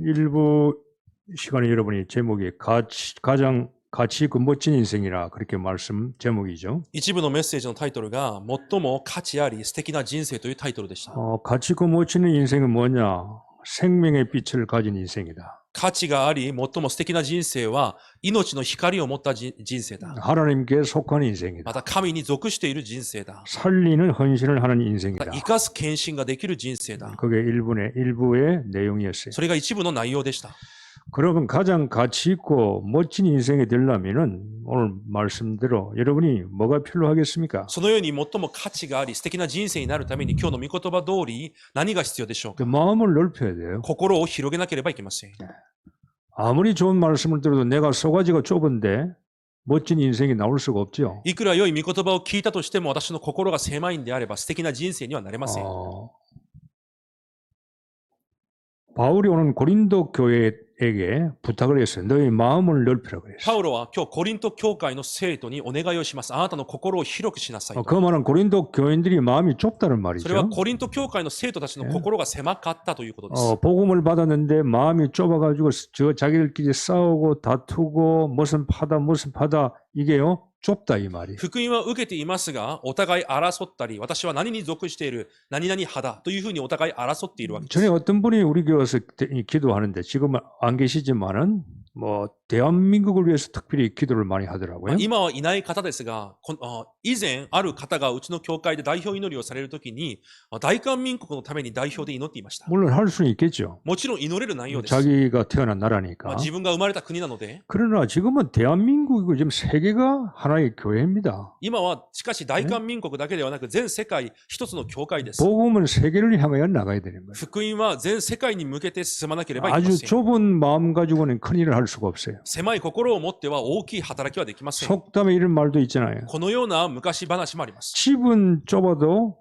일부 시간에 여러분이 제목이 가장 가치 있고 멋진 인생이라 그렇게 말씀 제목이죠. 一部のメッセージのタイトルが最も価値あり素敵な人生というタイトルでした。 가치 있고 멋진 인생은 뭐냐? 생명의 빛을 가진 인생이다. 価値があり最も素敵な人生は命の光を持った人生だ。 하나님께 속한 인생이다. また神に属している人生だ。 살리는 헌신을 하는 인생이다. 生かす献身ができる人生だ。 그게 일부의 내용이었어요. それが一部の内容でした。 그러면 가장 가치 있고 멋진 인생이 되려면은 오늘 말씀대로 여러분이 뭐가 필요하겠습니까? そのように最も価値があり素敵な人生になるために今日の御言葉通り何が必要でしょうか。 마음을 넓혀야 돼요. 心を広げなければいけません。 아무리 좋은 말씀을 들어도 내가 소가지가 좁은데 멋진 인생이 나올 수가 없죠. いくら良い御言葉を聞いたとしても私の心が狭いんであれば素敵な人生にはなれません。 바울이 오는 고린도 교회에게 부탁을 했어요. 너희 마음을 넓히라고 했어요. パウロは今日コリント教会の生徒にお願いをします。あなたの心を広くしなさいと。 그 말은 고린도 교인들이 마음이 좁다는 それは 말이죠. コリント教会の生徒たちの心が狭かったということです。 복음을 받았는데 마음이 좁아가지고 자기들끼리 싸우고 다투고 무슨 파다 이게요 좁다 이 말이. 福音は受けていますが、お互い争ったり、私は何に属している、何々派だというふうにお互い争っているわけです。 전에 어떤 분이 우리 교회에서 기도하는데 지금은 안 계시지만은 대한민국을 위해서 특별히 기도를 많이 하더라고요. 今はいない方ですが、以前ある方がうちの教会で代表祈りをされるときに、大韓民国のために代表で祈っていました。 물론 할 수는 있겠죠. もちろん祈れる内容です。 자기가 태어난 나라니까. 自分が生まれた国なので。 그러나 지금은 대한민국이고 지금 세계가 하나의 교회입니다. 今はしかし大韓民国だけではなく全世界一つの教会です。 복음은 세계를 향하여 나가야 되는 거예요. 福音は全世界に向けて進まなければいけま 아주 せん。 좁은 마음 가지고는 큰일을 할 수가 없어요. 狭い心を持っては大きい働きはできません。 속담에 이런 말도 있잖아요. このような昔話もあります。 집은 좁아도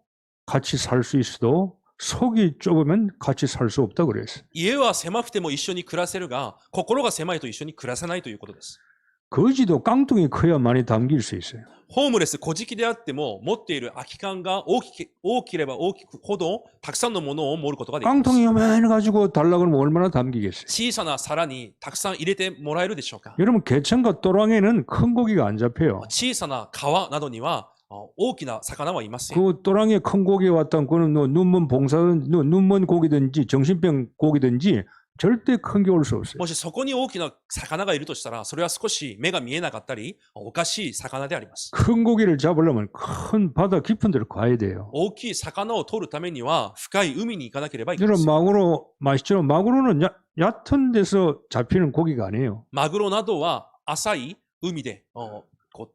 같이 살 수 있어도 속이 좁으면 같이 살 수 없다 그랬어요. 家は狭くても一緒に暮らせるが、心が狭いと一緒に暮らせないということです。 거지도 깡통이 커야 많이 담길 수 있어요. ホームレス、小敷であっても持っている空き缶が大きれば大きくほどたくさんのものを盛ることができます。 깡통이 요만해 가지고 달라고 하면 얼마나 담기겠어요. 小さな皿にたくさん入れてもらえるでしょうか。 여러분 개천과 또랑에는 큰 고기가 안 잡혀요. 小さな川などには大きな魚はいません。 그 또랑에 큰 고기 왔던 그는 눈먼 고기든지 정신병 고기든지 절대 큰 게 올 수 없어요. もしそこに大きな魚がいるとしたら、それは少し目が見えなかったり、おかしい魚であります。 큰 고기를 잡으려면 큰 바다 깊은 데로 가야 돼요. 大きい魚を取るためには深い海に行かなければいけま 여러분 せん。 마구로 맛있죠? 마구로는 얕은 데서 잡히는 고기가 아니에요. マグロなどは浅い海で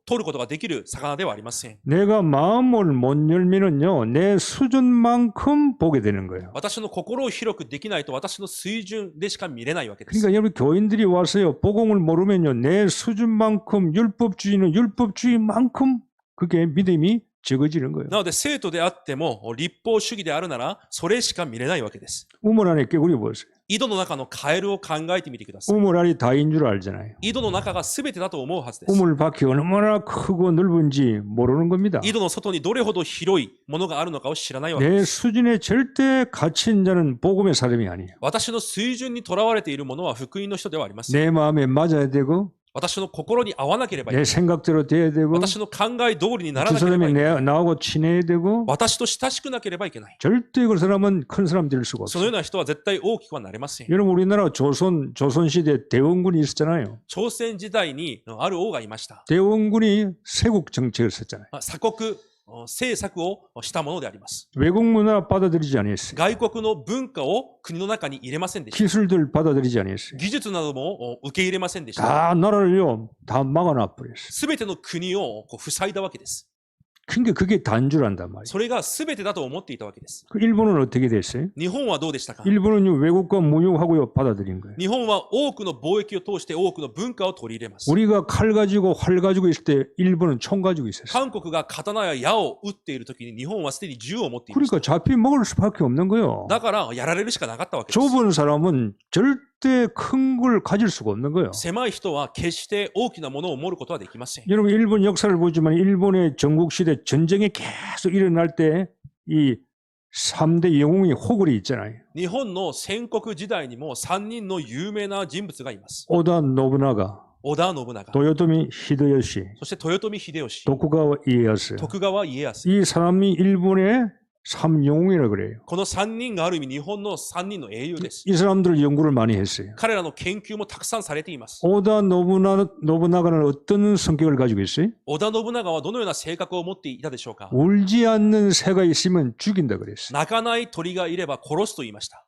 取ることができる魚ではありません。 내가 마음을 못 열면은요, 내 수준만큼 보게 되는 거예요. 私の心を広くできないと私の水準でしか見れないわけです。 그러니까 여러분 교인들이 와서요, 복음을 모르면요, 내 수준만큼 율법주의는 율법주의만큼 그게 믿음이 적어지는 거예요. なので生徒であっても立法主義であるならそれしか見れないわけです。 우물 안에 깨구리 보세요. 井戸の中のカエルを考えてみてください。 우물 안이 다인 줄 알잖아요. 井戸の中が全てだと思うはずです。 우물 밖이 얼마나 크고 넓은지 모르는 겁니다. 井戸の外にどれほど広いものがあるのかを知らないわけ 내 です。 수준에 절대 갇힌 자는 복음의 사람이 아니에요. 私の水準にとらわれているものは福音の人ではありません。 내 마음에 맞아야 되고 私の心に合わなければいけ 내 ない。 생각대로 돼야 되고 私の考え通りになら 두 なければ 사람이 いけない。 나하고 친해야 되고 私と親しくなければいけない。 절대 그 사람은 큰 사람 될 수가 そのよ 없어요. うな人は絶対大きくはなれません。 여러분 우리나라 조선시대 대원군이 있었잖아요. 朝鮮時代にある王がいました。 대원군이 세국 정책을 썼잖아요. 鎖国政策をしたものであります。 외국 문화 받아들이지 않았어요. 外国の文化を国の中に入れませんでした。 기술들 받아들이지 않았어요. 技術なども受け入れませんでした。 다 나라를요 다 막아놔 버렸어요. すべての国を塞いだわけです。 그러니까 그게 단주란단 말이에요. それがすべてだと思っていたわけです。 그 일본은 어떻게 됐어요? 日本はどうでしたか？ 일본은요 외국과 무역하고요 받아들인 거예요. 日本は多くの貿易を通して多くの文化を取り入れます。 우리가 칼 가지고 활 가지고 있을 때 일본은 총 가지고 있었어요. 韓国が刀や矢を撃っているときに日本はすでに銃を持っていました。 그러니까 잡히 먹을 수밖에 없는 거예요. だからやられるしかなかったわけです。 좁은 사람은 절대 큰 걸 가질 수가 없는 거예요. 狭い人は決して大きなものを持ることはできません。 여러분 일본 역사를 보지만 일본의 전국시대 전쟁이 계속 일어날 때 이 3대 영웅이 호글이 있잖아요. 日本の戦国時代にも3人の有名な人物がいます。 오다 노부나가, 織田信長、 도요토미 히데요시, そして豊臣秀吉、 도쿠가와 이에야스. 徳川家康。 이 사람이 일본의 3영웅이라 그래요. この3人がある意味日本の3人の英雄です。 이 사람들 연구를 많이 했어요. 彼らの研究もたくさんされています。 오다 노부나가는 어떤 성격을 가지고 있어요? 織田信長はどのような性格を持っていたでしょうか。 울지 않는 새가 있으면 죽인다 그랬어요. 泣かない鳥がいれば殺すと言いました。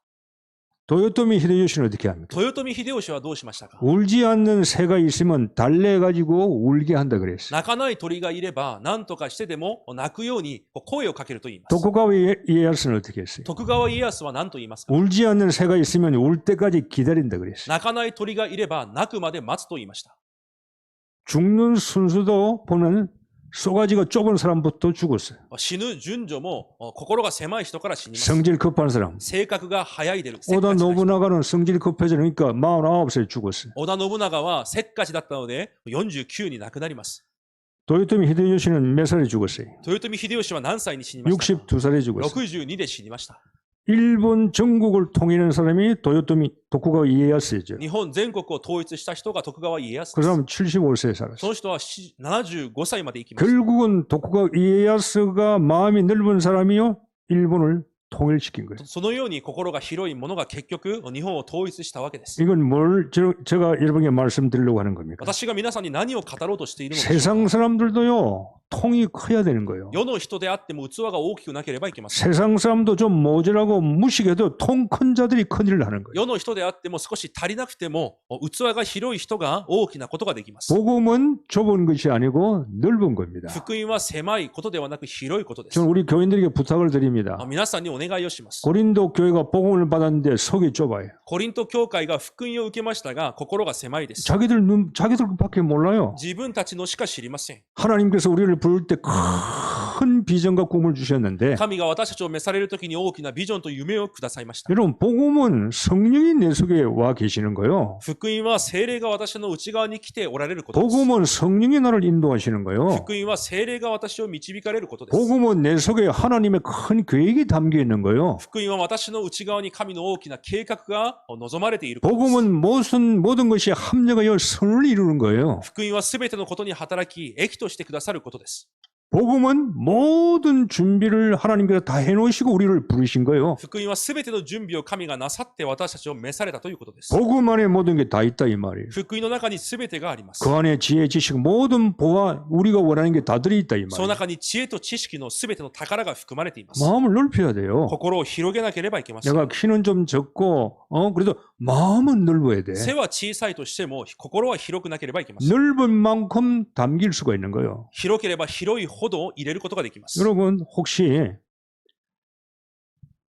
도요토미 히데요시는 어떻게 합니까? 豊臣秀吉はどうしましたか。 울지 않는 새가 있으면 달래가지고 울게 한다 그랬어요. 泣かない鳥がいれば何とかしてでも泣くように声をかけると言います。 도쿠가와 이에야스는 어떻게 했어요? 徳川家康は何と言いますか。 울지 않는 새가 있으면 울 때까지 기다린다 그랬어요. 泣かない鳥がいれば泣くまで待つと言いました。 죽는 순수도 보면 쏘가지가 좁은 사람부터 죽었어요. 死ぬ順序も心が狭い人から死にます。 성질 급한 사람. 性格が早いでる。 오다 노부나가는 성질 급해지니까 49세 죽었어요. 織田信長はせっかちだったので49に亡くなります。 도요토미 히데요시는 몇 살에 죽었어요? 豊臣秀吉は何歳に死にましたか。 62살에 죽었어요. 62で死にました。 일본 전국을 통일한 사람이 도쿠가와 이에야스였죠. 日本全国を統一した人が徳川家康그 です。 사람 75세에 そ 살았어요. の人は75歳まで生きました。 결국은 도쿠가와 이에야스가 마음이 넓은 사람이요 일본을 통일시킨 거예요. そのように心が広い者が結局日本を統一したわけです。 이건 뭘 제가 여러분에게 말씀드리려고 하는 겁니까? 私が皆さんに何を語ろうとしているのでしょうか。 세상 사람들도요 통이 커야 되는 거예요. 世の人であっても器が大きくなければいけません。 세상 사람도 좀 모자라고 무식해도 통 큰 자들이 큰일을 하는 거예요. 世の人であっても少し足りなくても器が広い人が大きなことができます。 복음은 좁은 것이 아니고 넓은 겁니다. 福音は狭いことではなく広いことです。 저는 우리 교인들에게 부탁을 드립니다. 皆さんにお願いをします。 고린도 교회가 복음을 받았는데 속이 좁아요. コリント教会が福音を受けましたが心が狭いです。 자기들밖에 몰라요. 自分たちのしか知りません。 하나님께서 우리를 부를 때 큰 비전과 꿈을 주셨는데 神が私たちを召されるときに大きなビジョンと夢をくださいました。 여러분 복음은 성령이 내 속에 와 계시는 거예요. 福音は聖霊が私の内側に来ておられることです。 복음은 성령이 나를 인도하시는 거예요. 福音は聖霊が私を導かれることです。 복음은 내 속에 하나님의 큰 계획이 담겨 있는 거예요. 福音は私の内側に神の大きな計画が望まれていることです。 복음은 모든 것이 합력하여 선을 이루는 거예요. 福音はすべてのことに働き、益としてくださることです。 복음은 모든 준비를 하나님께서 다 해놓으시고 우리를 부르신 거예요. 福音はすべての準備を神がなさって私たちを召されたということです。 복음 안에 모든 게 다 있다 이 말이에요. 福音の中にすべてがあります。 그 안에 지혜, 지식, 모든 보화 우리가 원하는 게 다 들어있다 이 その 말이에요. 中に知恵と知識のすべての宝が含まれています。 마음을 넓혀야 돼요. 心を広げなければいけません。 내가 키는 좀 적고 그래도 마음은 넓어야 돼. 背は小さいとしても心は広くなければいけません。 넓은 만큼 담길 수가 있는 거예요. 広ければ広いほど入れることができます。 여러분 혹시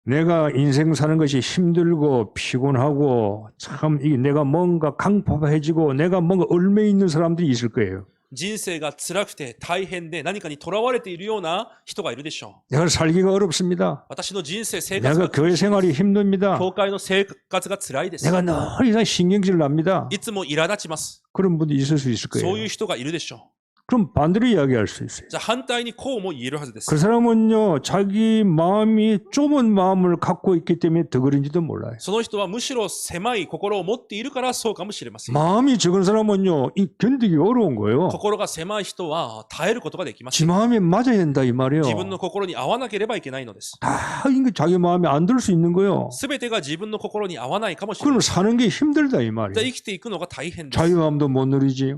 내가 인생 사는 것이 힘들고 피곤하고 참 이게 내가 뭔가 강팍해지고 내가 뭔가 얽매 있는 사람들이 있을 거예요. 人生が辛くて大変で何かにとらわれているような人がいるでしょう。 내가 살기가 어렵습니다. 私の人生生活 내가 が 교회 생활이 힘듭니다. 教会の生活が辛いです。 내가 늘 이상 신경질 납니다. いつも苛立ちます。 그런 분도 있을 수 있을 そういう 거예요. 人がいるでしょう。 그럼 반대로 이야기할 수 있어요. じゃあ反対にこうも言えるはずです。 그 사람은요 자기 마음이 좁은 마음을 갖고 있기 때문에 더 그런지도 몰라요. その人はむしろ狭い心を持っているからそうかもしれません。 마음이 적은 사람은요 견디기 어려운 거예요. 心が狭い人は耐えることができませ 지 ん。 마음에 맞아야 된다 이 말이에요. 自分の心に合わなければいけないのです。 다 이게 자기 마음에 안 들 수 있는 거예요. すべてが自分の心に合わないかもしれな 그럼 い。 사는 게 힘들다 이 じゃあ 말이에요. 生きていくのが大変です。 자유함도 못 누리지.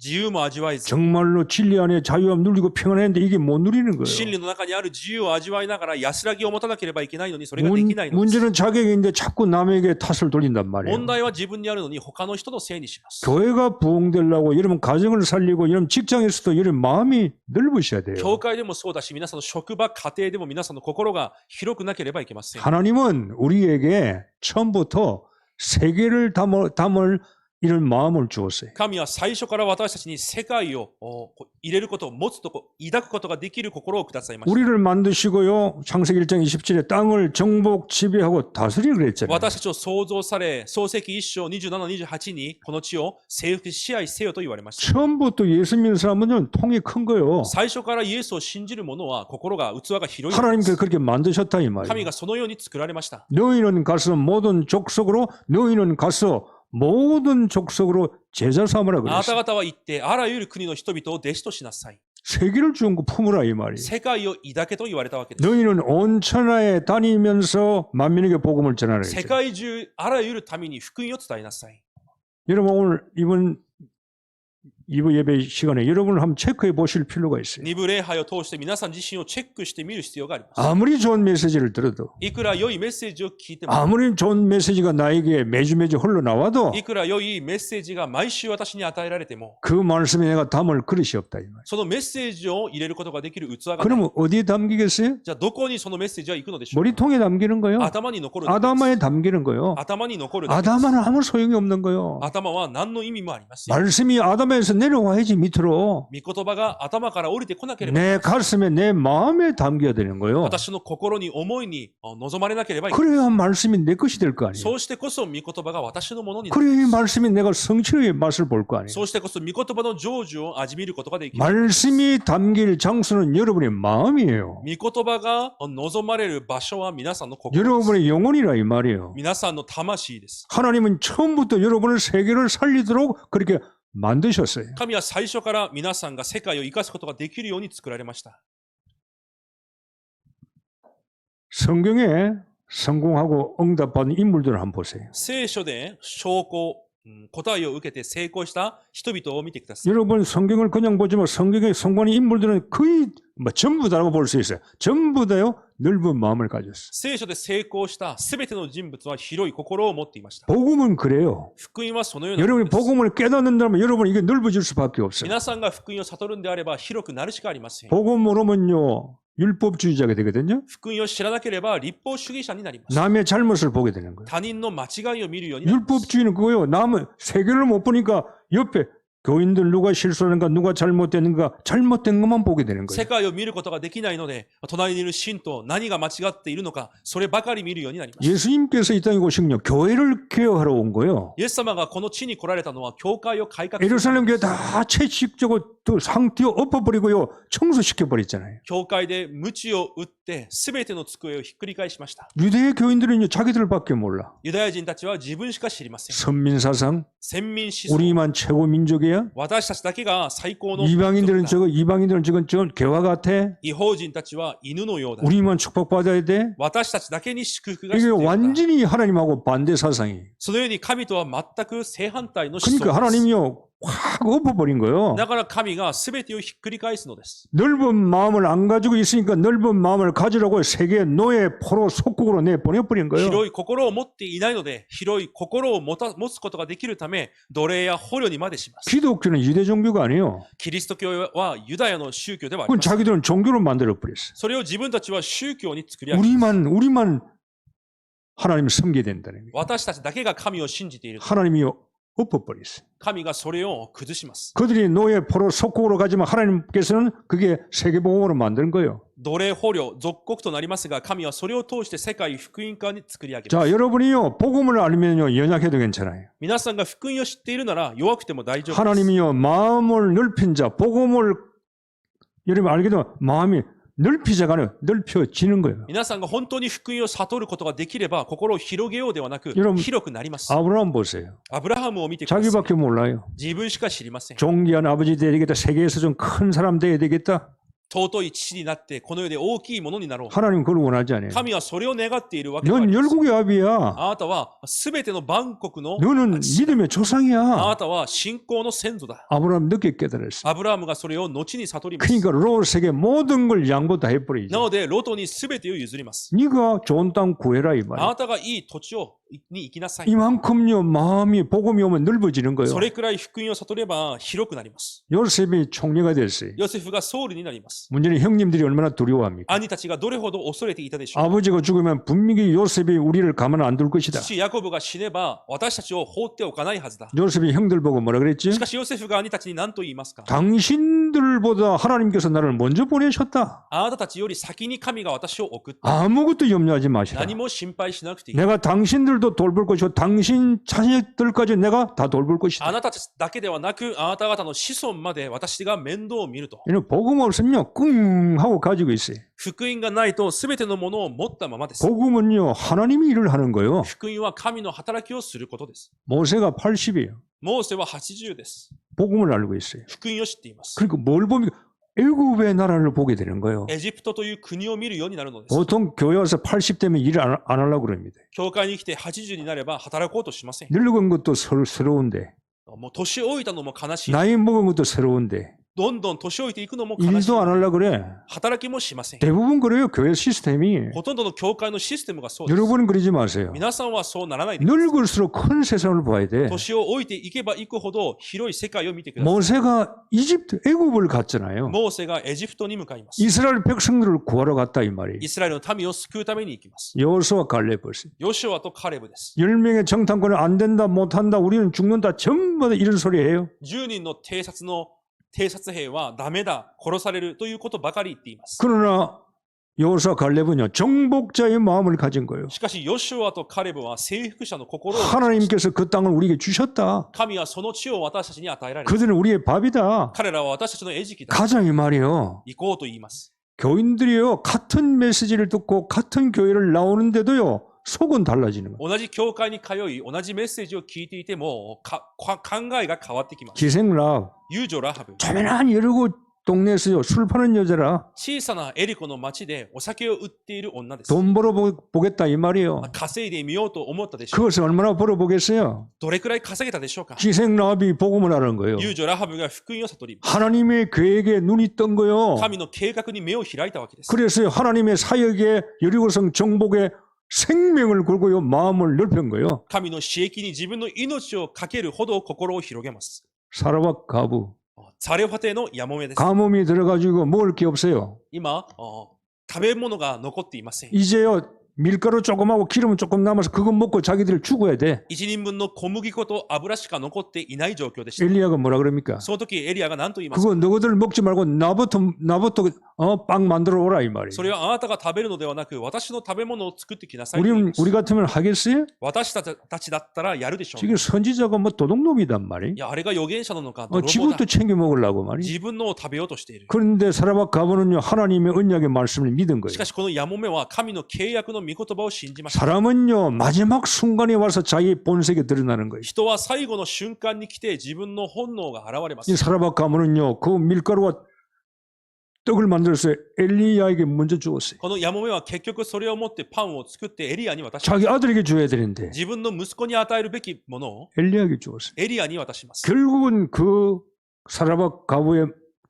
自由も味わえず、 정말로 진리 안에 자유함 누리고 평안했는데 이게 못 누리는 真 거예요. 理の中にある自由を味わいながら安らぎを持たなければいけないのにそれができないのです。 문제는 자격인데 자꾸 남에게 탓을 돌린단 말이에요. 問題は自分にあるのに他の人のせいにします。 교회가 부흥되려고 여러분 가정을 살리고 여러분 직장에서도 여러분 마음이 넓으셔야 돼요. 教会でもそうだし、皆さんの職場、家庭でも皆さんの心が広くなければいけません。 하나님은 우리에게 처음부터 세계를 담을 이런 마음을 주었어요. 神は最初から私たちに世界を入れること、持つとこ、抱くことができる心をくださいました。 우리를 만드시고요. 창세기 1장 27에 땅을 정복, 지배하고 다스리라 그랬잖아요. 私たちを創造され、創世記1章27、28にこの地を征服し支配せよと言われました。 처음부터 예수 믿는 사람은 통이 큰 거예요. 最初からイエスを信じる者は心が器が広いので 하나님께서 す。 그렇게 만드셨다 이 神 말이에요. がそのように作られました。 너희는 가서 모든 족속으로 너희는 가서 모든 족속으로 제자 삼으라 あなた 그랬어요. 方は行ってあらゆる国の人々を弟子としなさい。 세계를 주은 거 품으라 이 말이에요. 世界を抱けと言われたわけです。 너희는 온 천하에 다니면서 만민에게 복음을 전하라 世 그랬어요. 界中あらゆる民に福音を伝えなさい。 여러분 오늘 이번 2부 예배 시간에 여러분을 한번 체크해 보실 필요가 있어요. 二部礼拝を通して皆さん自身をチェックしてみる必要があります。 아무리 좋은 메시지를 들어도 いくら良いメッセージを聞いても、 아무리 좋은 메시지가 나에게 매주 흘러나와도 いくら良いメッセージが毎週私に与えられても、 그 말씀에 내가 담을 그릇이 없다 이 말이에요. そのメッセージを入れることができる器がない。 그러면 어디에 담기겠어요? じゃあどこにそのメッセージは行くのでしょうか。 머리통에 담기는 거요. 頭に残るだけです。 아담아에 담기는 거요. 頭に残るだけです。 아담아는 아무 소용이 없는 거요. 頭は何の意味もありません。 말씀이 아담에서 내려와야지 밑으로. 御言葉が頭から降りてこなければ、 내 가슴에 내 마음에 담겨야 되는 거요. 私の心に思いに望まれなければいけない。 그래야 말씀이 내 것이 될 거 아니에요. そうしてこそ御言葉が私のものになる。 그래야 이 말씀이 내가 성취의 맛을 볼 거 아니에요. そうしてこそ御言葉の成就を味見ることができる。 말씀이 담길 장소는 여러분의 마음이에요. 御言葉が望まれる場所は皆さんの心です。 여러분의 영혼이라 이 말이에요. 皆さんの魂です。 하나님은 처음부터 여러분을 세계를 살리도록 그렇게 만드셨어요. 神は最初から皆さんが世界を生かすことができるように作られました。 성경에 성공하고 응답받은 인물들을 한번 보세요. 聖書で証拠、答えを受けて成功した人々を見てください。 여러분 성경을 그냥 보지만 성경에 성공한 인물들은 거의 전부 다라고 볼 수 있어요. 전부 다요 넓은 마음을 가졌어요. 聖書で成功したすべての人物は広い心を持っていました。 복음은 그래요. 福音はそのようなもの 여러분이 です。 복음을 깨닫는다면 여러분 이게 넓어질 수밖에 없어요. 皆さんが福音を悟るんであれば広くなるしかありません。 복음 모르면요 율법주의자가 되거든요. 福音を知らなければ立法主義者になります。 남의 잘못을 보게 되는 거예요. 他人の間違いを見るようになります。 율법주의는 그거요. 남은 세계를 못 보니까 옆에 교인들 누가 실수하는가 누가 잘못됐는가 잘못된 것만 보게 되는 世 거예요. 界を見ることができないので、隣にいる信徒、何が間違っているのか、そればかり見るようになりました。 예수님께서 이 땅에 오시군요. 교회를 개혁하러 온 거예요. イエス様がこの地に来られたのは、教会を改革する。 예루살렘 교회 다 채찍적으로 상티어 엎어버리고요. 청소시켜버렸잖아요. 教会で鞭を打って、すべての机をひっくり返しました。 유대 교인들은요. 자기들밖에 몰라. ユダヤ人たちは自分しか知りません。 선민사상 先民思想。 우리만 최고 민족이야. 私たちだけが最高の 이방인들은 民族だ。 이방인들은 저건 개와 같아. 異邦人たちは犬のようだ。 우리만 축복받아야 돼. 私たちだけに祝福が 이게 必要だ。 완전히 하나님하고 반대 사상이에요. そのように神とは全く正反対の思想 그러니까 です。 하나님이요. 확 엎어버린 거예요. だから神が全てをひっくり返すのです。 넓은 마음을 안 가지고 있으니까 넓은 마음을 가지라고 세계 노예 포로 속국으로 내보내버린 거예요. 広い心を持っていないので、広い心を持つことができるため、奴隷や捕虜にまでします。 기독교는 유대 종교가 아니에요. キリスト教はユダヤの宗教ではあり 그건 ません。 자기들은 종교로 만들어버렸어요. それを自分たちは宗教に作り上げ、 우리만 하나님을 섬기게 된다는 거예요. 私たちだけが神を信じている。 하나님이 엎어버렸어요. 神がそれを崩します。 그들이 노예 포로 속국으로 가지만 하나님께서는 그게 세계복음으로 만드는 거예요. 奴隷捕虜、属国となりますが、神はそれを通して世界福音化に作り上げま 자, す。 여러분이요 복음을 알면요 연약해도 괜찮아요. 皆さんが福音を知っているなら弱くても大丈夫です。 하나님이요 마음을 넓힌 자, 복음을 여러분 알게 되면 마음이 넓히자가 아니라 넓혀지는 거예요. 皆さんが本当に福音を悟ることができれば、心を広げようではなく、 여러분 広くなります。 아브라함 보세요. アブラハムを見てください。 자기밖에 몰라요. 自分しか知りません。 존귀한 아버지 돼야 되겠다. 세계에서 좀 큰 사람 돼야 되겠다. 尊い父になって、この世で大きいものになろう。 하나님 그걸 원하지 않아요. 神はそれを願っているわけではあ 넌 りません。 열국의 아비야. あなたはすべての万国の、 너는 믿음의 あ 조상이야. なたは信仰の先祖だ。 아브라함 늦게 깨달았어. アブラハムがそれを後に悟ります。 그러니까 롯에게 모든 걸 양보 다 해버리지. なので、ロトにすべてを譲ります。 네가 좋은 땅 구해라 이 あ 말이야. なたがいい土地に行きなさい。 이만큼요 마음이 복음이 오면 넓어지는 거예요. それくらい福音を悟れば広くなります。 요셉이 총리가 됐어요. ヨセフがソウルになります。です。 문제는 형님들이 얼마나 두려워합니까? 兄たちがどれほど恐れていたでしょう。 아버지가 죽으면 분명히 요셉이 우리를 가만 안 둘 것이다. 父ヤコブが死ねば私たちを放っておかないはずだ。 요셉이 형들 보고 뭐라 그랬지? しかしヨセフが兄たちに何と言いますか？ 당신들보다 하나님께서 나를 먼저 보내셨다. あなたたちより先に神が私を送った。 아무것도 염려하지 마시라. 何も心配しなくていい。 내가 당신들도 돌볼 것이고 당신 자식들까지 내가 다 돌볼 あ 것이다. なたたちだけではなく、あなた方の子孫まで私が面倒を見ると。 이는 복음 없으면요 꿍 하고 가지고 있어요. 福音がないと全てのものを持ったままです。 복음은요 하나님이 일을 하는 거예요. 福音は神の働きをすることです。 모세가 80이에요. モーセは80です。 복음을 알고 있어요. 福音を知っています。 그러니까 뭘 봅니까? 애굽의 나라를 보게 되는 거예요. エジプトという国を見るようになるのです。 보통 교회 와서 80되면 일을 안 하려고 그럽니다. 教会に来て80になれば働こうとしません。 늙은 것도 새로운데 もう年老いたのも悲しい。 나이 먹은 것도 새로운데 どんどん年老いていくのも悲しい。 일도 안 하려고 그래. 働きもしません。 대부분 그래요. 교회 시스템이. ほとんどの教会のシステムがそうです。 여러분은 그러지 마세요. 皆さんはそうならないでください。 늙을수록 큰 세상을 봐야 돼. 年を老いていけばいくほど広い世界を見てください。 모세가 이집트 애굽을 갔잖아요. モーセがエジプトに向かいます。 이스라엘 백성들을 구하러 갔다 이 말이에요. イスラエルの民を救うために行きます。 여호수아 갈렙을. ヨシュアとカレブです。 10명의 정탐꾼은 안 된다 못한다 우리는 죽는다 전부 다 이런 소리 해요. 10人の偵察兵はダメだ、殺されるということばかり言っています。 그러나 여호수아 갈렙은요 정복자의 마음을 가진 거예요. しかし、ヨシュアとカレブは征服者の心を持ちました。 하나님께서 그 땅을 우리에게 주셨다. 神はその地を私たちに与えられた。 그들은 우리의 밥이다. 彼らは私たちの餌食だ。 가자 이 말이에요. 行こうと言います。 교인들이요 같은 메시지를 듣고 같은 교회를 나오는데도요 속은 달라지는 거예요. 同じ教会に通い、同じメッセージを聞いていても、考えが変わってきます。 기생랍 遊女ラハブ。 조만한 여리고 동네에서요 술 파는 여자라 小さなエリコの町でお酒を売っている女です。 돈 벌어보겠다 이 말이에요. 稼いでみようと思ったでしょう。 그것을 얼마나 벌어보겠어요. どれくらい稼げたでしょうか。 기생랍이 복음을 하는 거예요. 遊女ラハブが福音を悟り、 하나님의 계획에 눈이 뜬 거요. 神の計画に目を開いたわけです。 그래서 하나님의 사역에 여리고성 정복에 생명을 걸고요 마음을 넓힌 거예요. 神の刺激に自分の命をかけるほど心を広げます。 사라박 가부 ザレファテのヤモメです。 가뭄이 들어가지고 먹을 게 없어요. 今、食べ物が残っていません。 이제요 밀가루 조금하고 기름은 조금 남아서 그거 먹고 자기들 죽어야 돼. 一人分の小麦粉と油しか残っていない状況でした。 엘리야가 뭐라 그럽니까? その時エリアが何と言いますか。 그거 너희들 먹지 말고 나부터 빵 만들어 오라 이 말이에요. それはあなたが食べるのではなく、私の食べ物を作ってきなさいと言います。 우리 같으면 하겠어요? 私たちだったらやるでしょう。 지금 선지자가 뭐 도둑놈이단 말이에요. いや、あれが預言者なのか、泥棒だ。 지금도 챙겨 먹으려고 말이에요. 自分のを食べようとしている。 그런데 사라박 가부는요 하나님의 언약의 말씀을 믿은 거예요. しかしこのヤモメは神の契約の御言葉を信じました。 사람은요 마지막 순간에 와서 자기 본색이 드러나는 거예요. 人は最後の瞬間に来て自分の本能が現れます 이 。 사라박 가부는요 그 밀가루와 떡을 만들어서 엘리야에게 먼저 주었어요. このヤモメは結局それを持ってパンを作ってエリアに渡します。 자기 아들에게 줘야 되는데 自分の息子に与えるべきものを 엘리야에게 주었어요. エリアに渡します。 결국은 그 사라박 가부의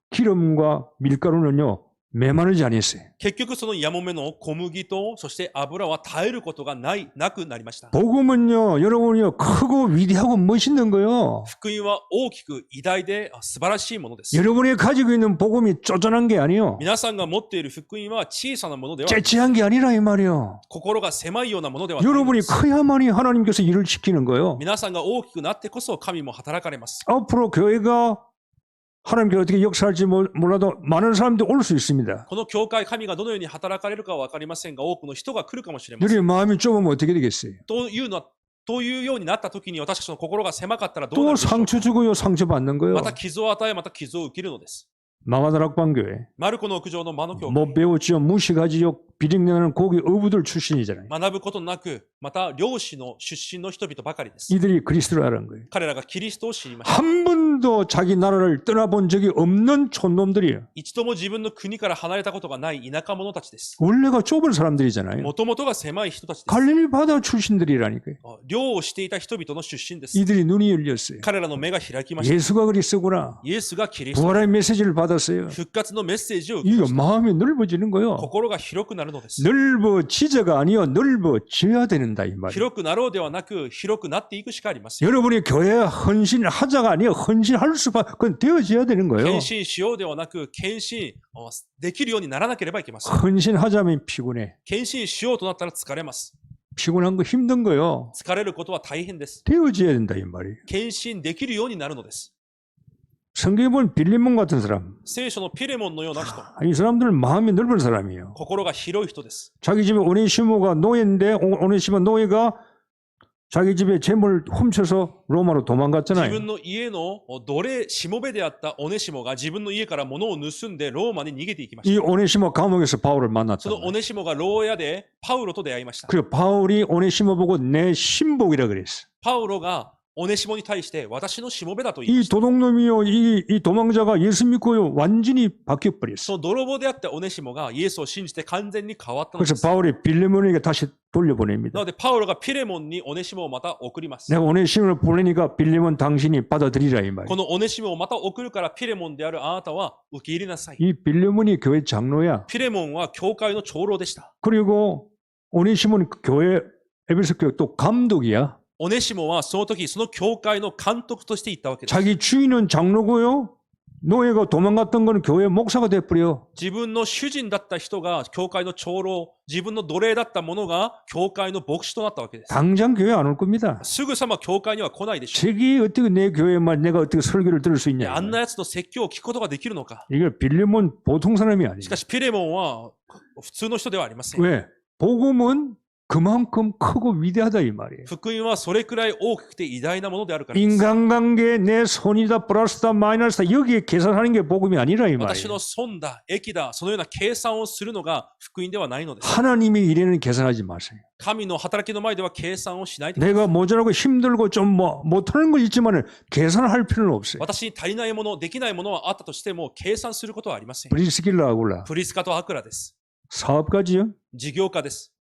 기름과 밀가루는요 메마르지 않았어요. 結局そのヤモメの小麦とそして油は絶えることがなくなりました。 복음은요 여러분이요 크고 위대하고 멋있는 거요. 福音は大きく偉大で素晴らしいものです。 여러분이 가지고 있는 복음이 쪼잔한 게 아니요. 皆さんが持っている福音は小さなものではない。 째째한 게 아니라 이 말이요. 心が狭いようなものではないの 여러분이 です。 커야만이 하나님께서 일을 시키는 거요. 皆さんが大きくなってこそ神も働かれます。 앞으로 교회가 하나님께서 어떻게 역사할지 몰라도 많은 사람들이 올 수 있습니다. この教会、神がどのように働かれるかは分かりませんが、多くの人が来るかもしれません。 너희 마음이 좁으면 어떻게 되겠어요? というようになった時に私たちの心が狭かったらどうな 또 るでしょうか。 상처 주고요 상처 받는 거요. また傷を与え、また傷を受けるのです。 마가다락방교회 マルコの屋上の魔の教会。 못 배웠지요 무식하지요 비린내나는 고기 어부들 출신이잖아요. 学ぶことなく、また漁師の出身の人々ばかりです。 이들이 그리스도를 알은 거예요. 彼らがキリストを知りました。 한 번도 자기 나라를 떠나본 적이 없는 촌놈들이에요. 一度も自分の国から離れたことがない田舎者たちです。 원래가 좁은 사람들이잖아요. もともとが狭い人たちです。 갈릴리 바다 출신들이라니까요. 漁をしていた人々の出身です。 이들이 눈이 열렸어요. 彼らの目が開きました。 예수가 그리스도구나. イエスがキリスト。 부활의 메시지를 받았어요. 復活のメッセージを受けま 이거 した。 마음이 넓어지는 거예요. 心が広くなるるのです。 넓어지자가 아니요 넓어져야 된다 이 말이에요. 広くなろうではなく、広くなっていくしかありません。 여러분이 교회에 헌신하자가 아니요 헌신할 수밖에 그건 되어져야 되는 거예요. 献身しようではなく、献身できるようにならなければいけません。 헌신하자면 피곤해. 献身しようとなったら疲れます。 피곤한 거 힘든 거요. 疲れることは大変です。 되어져야 된다 이 말이에요. 献身できるようになるのです。 성경에 보면 빌레몬 같은 사람. 聖書のピレモンのような人、 이 사람들은 마음이 넓은 사람이에요. 心が広い人です。 자기 집에 오네시모가 노예인데 오네시모 노예가 자기 집에 재물 훔쳐서 로마로 自 도망갔잖아요. 分の家の奴隷、しもべであったオネシモが自分の家から物を盗んでローマに逃げていきまし 이 た。 오네시모 감옥에서 바울을 そ 만났다. のオネシモが牢屋でパウロと出会いました。 그리고 바울이 오네시모 보고 내 신복이라 그랬어. パウロがオネシモに対して私のしもべだと言いま 이 した。 도둑놈이요, 이 도망자가 예수 믿고요, 완전히 바뀌어버렸어. その泥棒であったオネシモがイエスを信じて完全に変わったので 그래서 す。 바울이 빌레몬에게 다시 な 돌려보냅니다. のでパウロがピレモンにオネシモをまた送ります。 내가 오네시모를 보내니까 빌레몬 당신이 받아들이라 이 こ 말이야. のオネシモをまた送るからピレモンであるあなたは受け入れなさい。 이 빌레몬이 교회 장로야. ピレモンは教会の長老でした。 그리고 오네시모는 교회 에베소 교회 또 감독이야. オネシモはその時、その教会の監督として行ったわけです。 자기 주인은 장로고요. 노예가 도망갔던 거는 교회 목사가 돼버려. 自分の主人だった人が教会の長老、自分の奴隷だった者が教会の牧師となったわけです。 당장 교회 안 올 겁니다. すぐさま教会には来ないでしょ 저기 어떻게 내 교회만 내가 어떻게 설교를 들을 수 う。 있냐. あんな奴の説教を聞くことができるのか。 이게 빌레몬 보통 사람이 し 아니에요. かしピレモンは普通の人ではありません。 왜? 복음은 그만큼 크고 위대하다 이 말이에요. 福音はそれくらい大きくて偉大なものであるからです。 인간관계 내 손이다 플러스다 마이너스다 여기에 계산하는 게 복음이 아니라 이 私の 말이에요. 損だ、益だ、そのような計算をするのが福音ではないのです。 하나님의 일에는 계산하지 마세요. 神の働きの前では計算をしないでください。 내가 모자라고 힘들고 좀 못하는 거 있지만 계산할 필요는 없어요. 私に足りないもの、できないものはあったとしても計算することはありません。 브리스길라 아굴라 プリスカとアクラです。 사업가지요. 事業家です。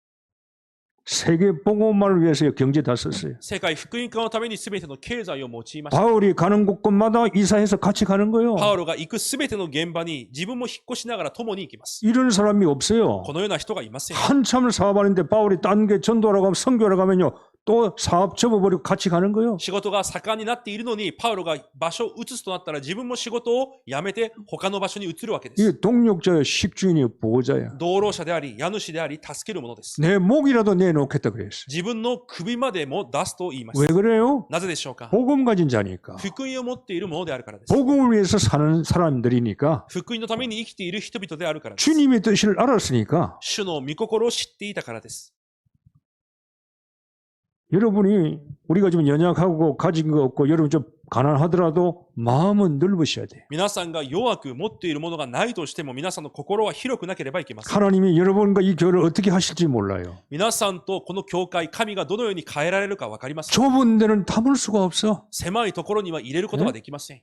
세계 복음화를 위해서 경제 다 썼어요. 世界福音化のために全ての経済を用いました。 바울이 가는 곳곳마다 이사해서 같이 가는 거예요. パウロが行く全ての現場に自分も引っ越しながら共に行きます。 이런 사람이 없어요. このような人がいません。 한참을 사업하는데 바울이 딴 게 전도하러 가면 선교하러 가면요. 또 사업 접어버리고 같이 가는 거예요. 仕事が盛んになっているのに、パウロが場所を移すとなったら自分も仕事を辞めて他の場所に移るわけです。 이게 동력자야, 식주인이야, 보호자야. 道路者であり、家主であり、助けるものです。 내 목이라도 내놓겠다 그랬어. 自分の首までも出すと言いま 왜 す。 그래요? なぜでしょうか。 복음 가진 자니까. 福音を持っているものであるからです。 복음을 위해서 사는 사람들이니까 福音のために生きている人々であるからです。 주님의 뜻을 알았으니까 主の御心を知っていたからです。 여러분이 우리가 좀 연약하고 가진 거 없고 여러분 좀 가난하더라도 마음은 넓으셔야 돼요. 皆さんが弱く持っているものがないとしても、皆さんの心は広くなければいけません。 하나님이 여러분과 이 교회를 어떻게 하실지 몰라요. 皆さんとこの教会、神がどのように変えられるか分かりません。 좁은 데는 담을 수가 없어. 狭いところには入れることができません。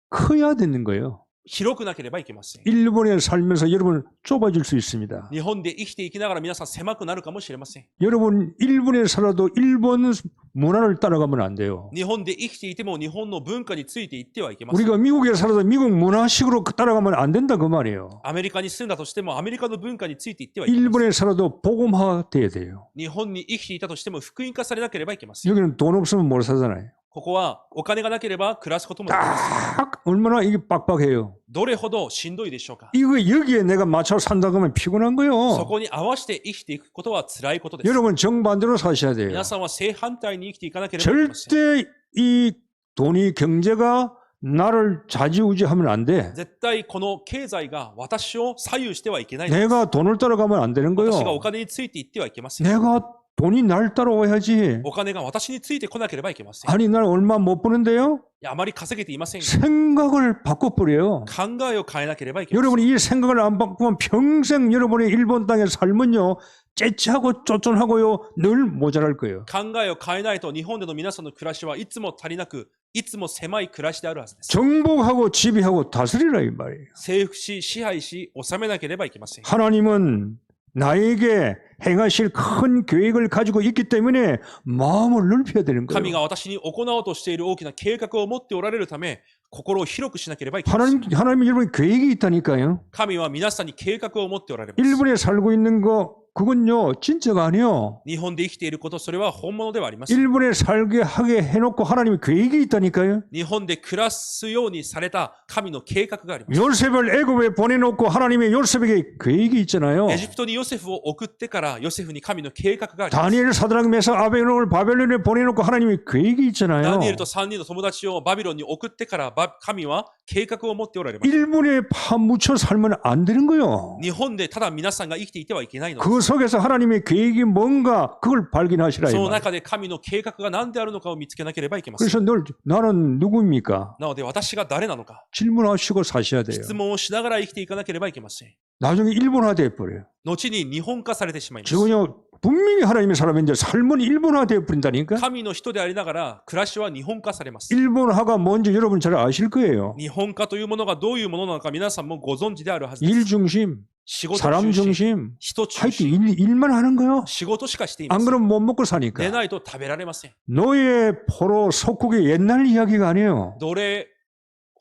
커야 되는 거예요. 広くなければいけません。 일본에 살면서 여러분 좁아질 수 있습니다. 日本で生きていきながら皆さん狭くなるかもしれません。 여러분 일본에 살아도 일본 문화를 따라가면 안 돼요. 日本で生きていても日本の文化についていってはいけません。 우리가 미국에 살아도 미국 문화식으로 따라가면 안 된다 그 말이에요. アメリカに住んだとしてもアメリカの文化についていってはいけません。 일본에 살아도 복음화돼야 돼요. 日本に生きていたとしても福音化されなければいけません。 여기는 돈 없으면 못 살잖아요. ここはお金がなければ暮らすこともできません。 딱 얼마나 이게 빡빡해요. どれほどしんどいでしょうか。 이거 여기에 내가 맞춰 산다 그러면 피곤한 そ 거요. こに合わせて生きていくことは辛いことです。 여러분 정반대로 사셔야 돼요. 皆さんは正反対に生きていかなければいけません。 절대 이 돈이 경제가 나를 좌지우지하면 안 돼. 絶対この経済が私を左右してはいけないのです。 내가 돈을 따라가면 안 되는 私がお 거요. 金についていってはいけません。 내가 돈이 날 따라와야지. お金が私についてこなければいけません。い 아니 날 얼마 못 버는데요? やあまり稼げていません。 생각을 바꿔버려요. 考えを変えなければいけません。 여러분이 이 생각을 안 바꾸면 평생 여러분의 일본 땅에 살면요. 째째하고 쪼쫀하고요. 늘 모자랄 거예요. 考えを変えないと日本での皆さんの暮らしはいつも足りなく、いつも狭い暮らしであるはずです。 정복하고 지배하고 다스리라 이 말이에요. 征服し、支配し、治めなければいけません。 하나님은 나에게 행하실 큰 계획을 가지고 있기 때문에 마음을 넓혀야 되는 神 거예요. が私に行おうとしている大きな計画を持っておられるため、心を広くしなければいけません。 하나님이 여러분의 계획이 있다니까요. 神は皆さんに計画を持っておられます。 일본에 살고 있는 거 그건요 진짜가 아니요. 日本で生きていること、それは本物ではありません。 일본에 살게 하게 해놓고 하나님의 계획이 있다니까요. 日本で暮らすようにされた神の計画があります。 요셉을 애굽에 보내놓고 하나님의 요셉에게 계획이 있잖아요. エジプトにヨセフを送ってからヨセフに神の計画があります。 다니엘, 사드락, 메삭, 아벤노를 바벨론에 보내놓고 하나님의 계획이 ダ 있잖아요. ニエルと3人の友達をバビロンに送ってから神は計画を持っておられます。 일본에 파묻혀 살면 안 되는 거요. 日本でただ皆さんが生きていてはいけないのです。 그 속에서 하나님의 계획이 뭔가 그걸 발견하시라. 이 その 말. 中で神の計画が何であるのかを見つけなければいけません。 그래서 늘 나는 누구입니까? なので私が誰なのか、 질문하시고 사셔야 돼요. 質問をしながら生きていかなければいけません。 나중에 일본화 돼버려요. 後に日本化されてしまいます。 지금요 분명히 하나님의 사람인데 삶은 일본화 돼버린다니까. 神の人でありながら暮らしは日本化されます。 일본화가 뭔지 여러분 잘 아실 거예요. 日本化というものがどういうものなのか皆さんもご存知であるはずです。 일 중심, 仕事 사람 中心、 중심. 人中 하여튼 心、 일만 하는 거요. 仕事しかしていま 안 せん。 그러면 못 먹고 で 사니까. ないと食べられません。 노예, 포로, 속국의 옛날 이야기가 아니에요. 奴隷、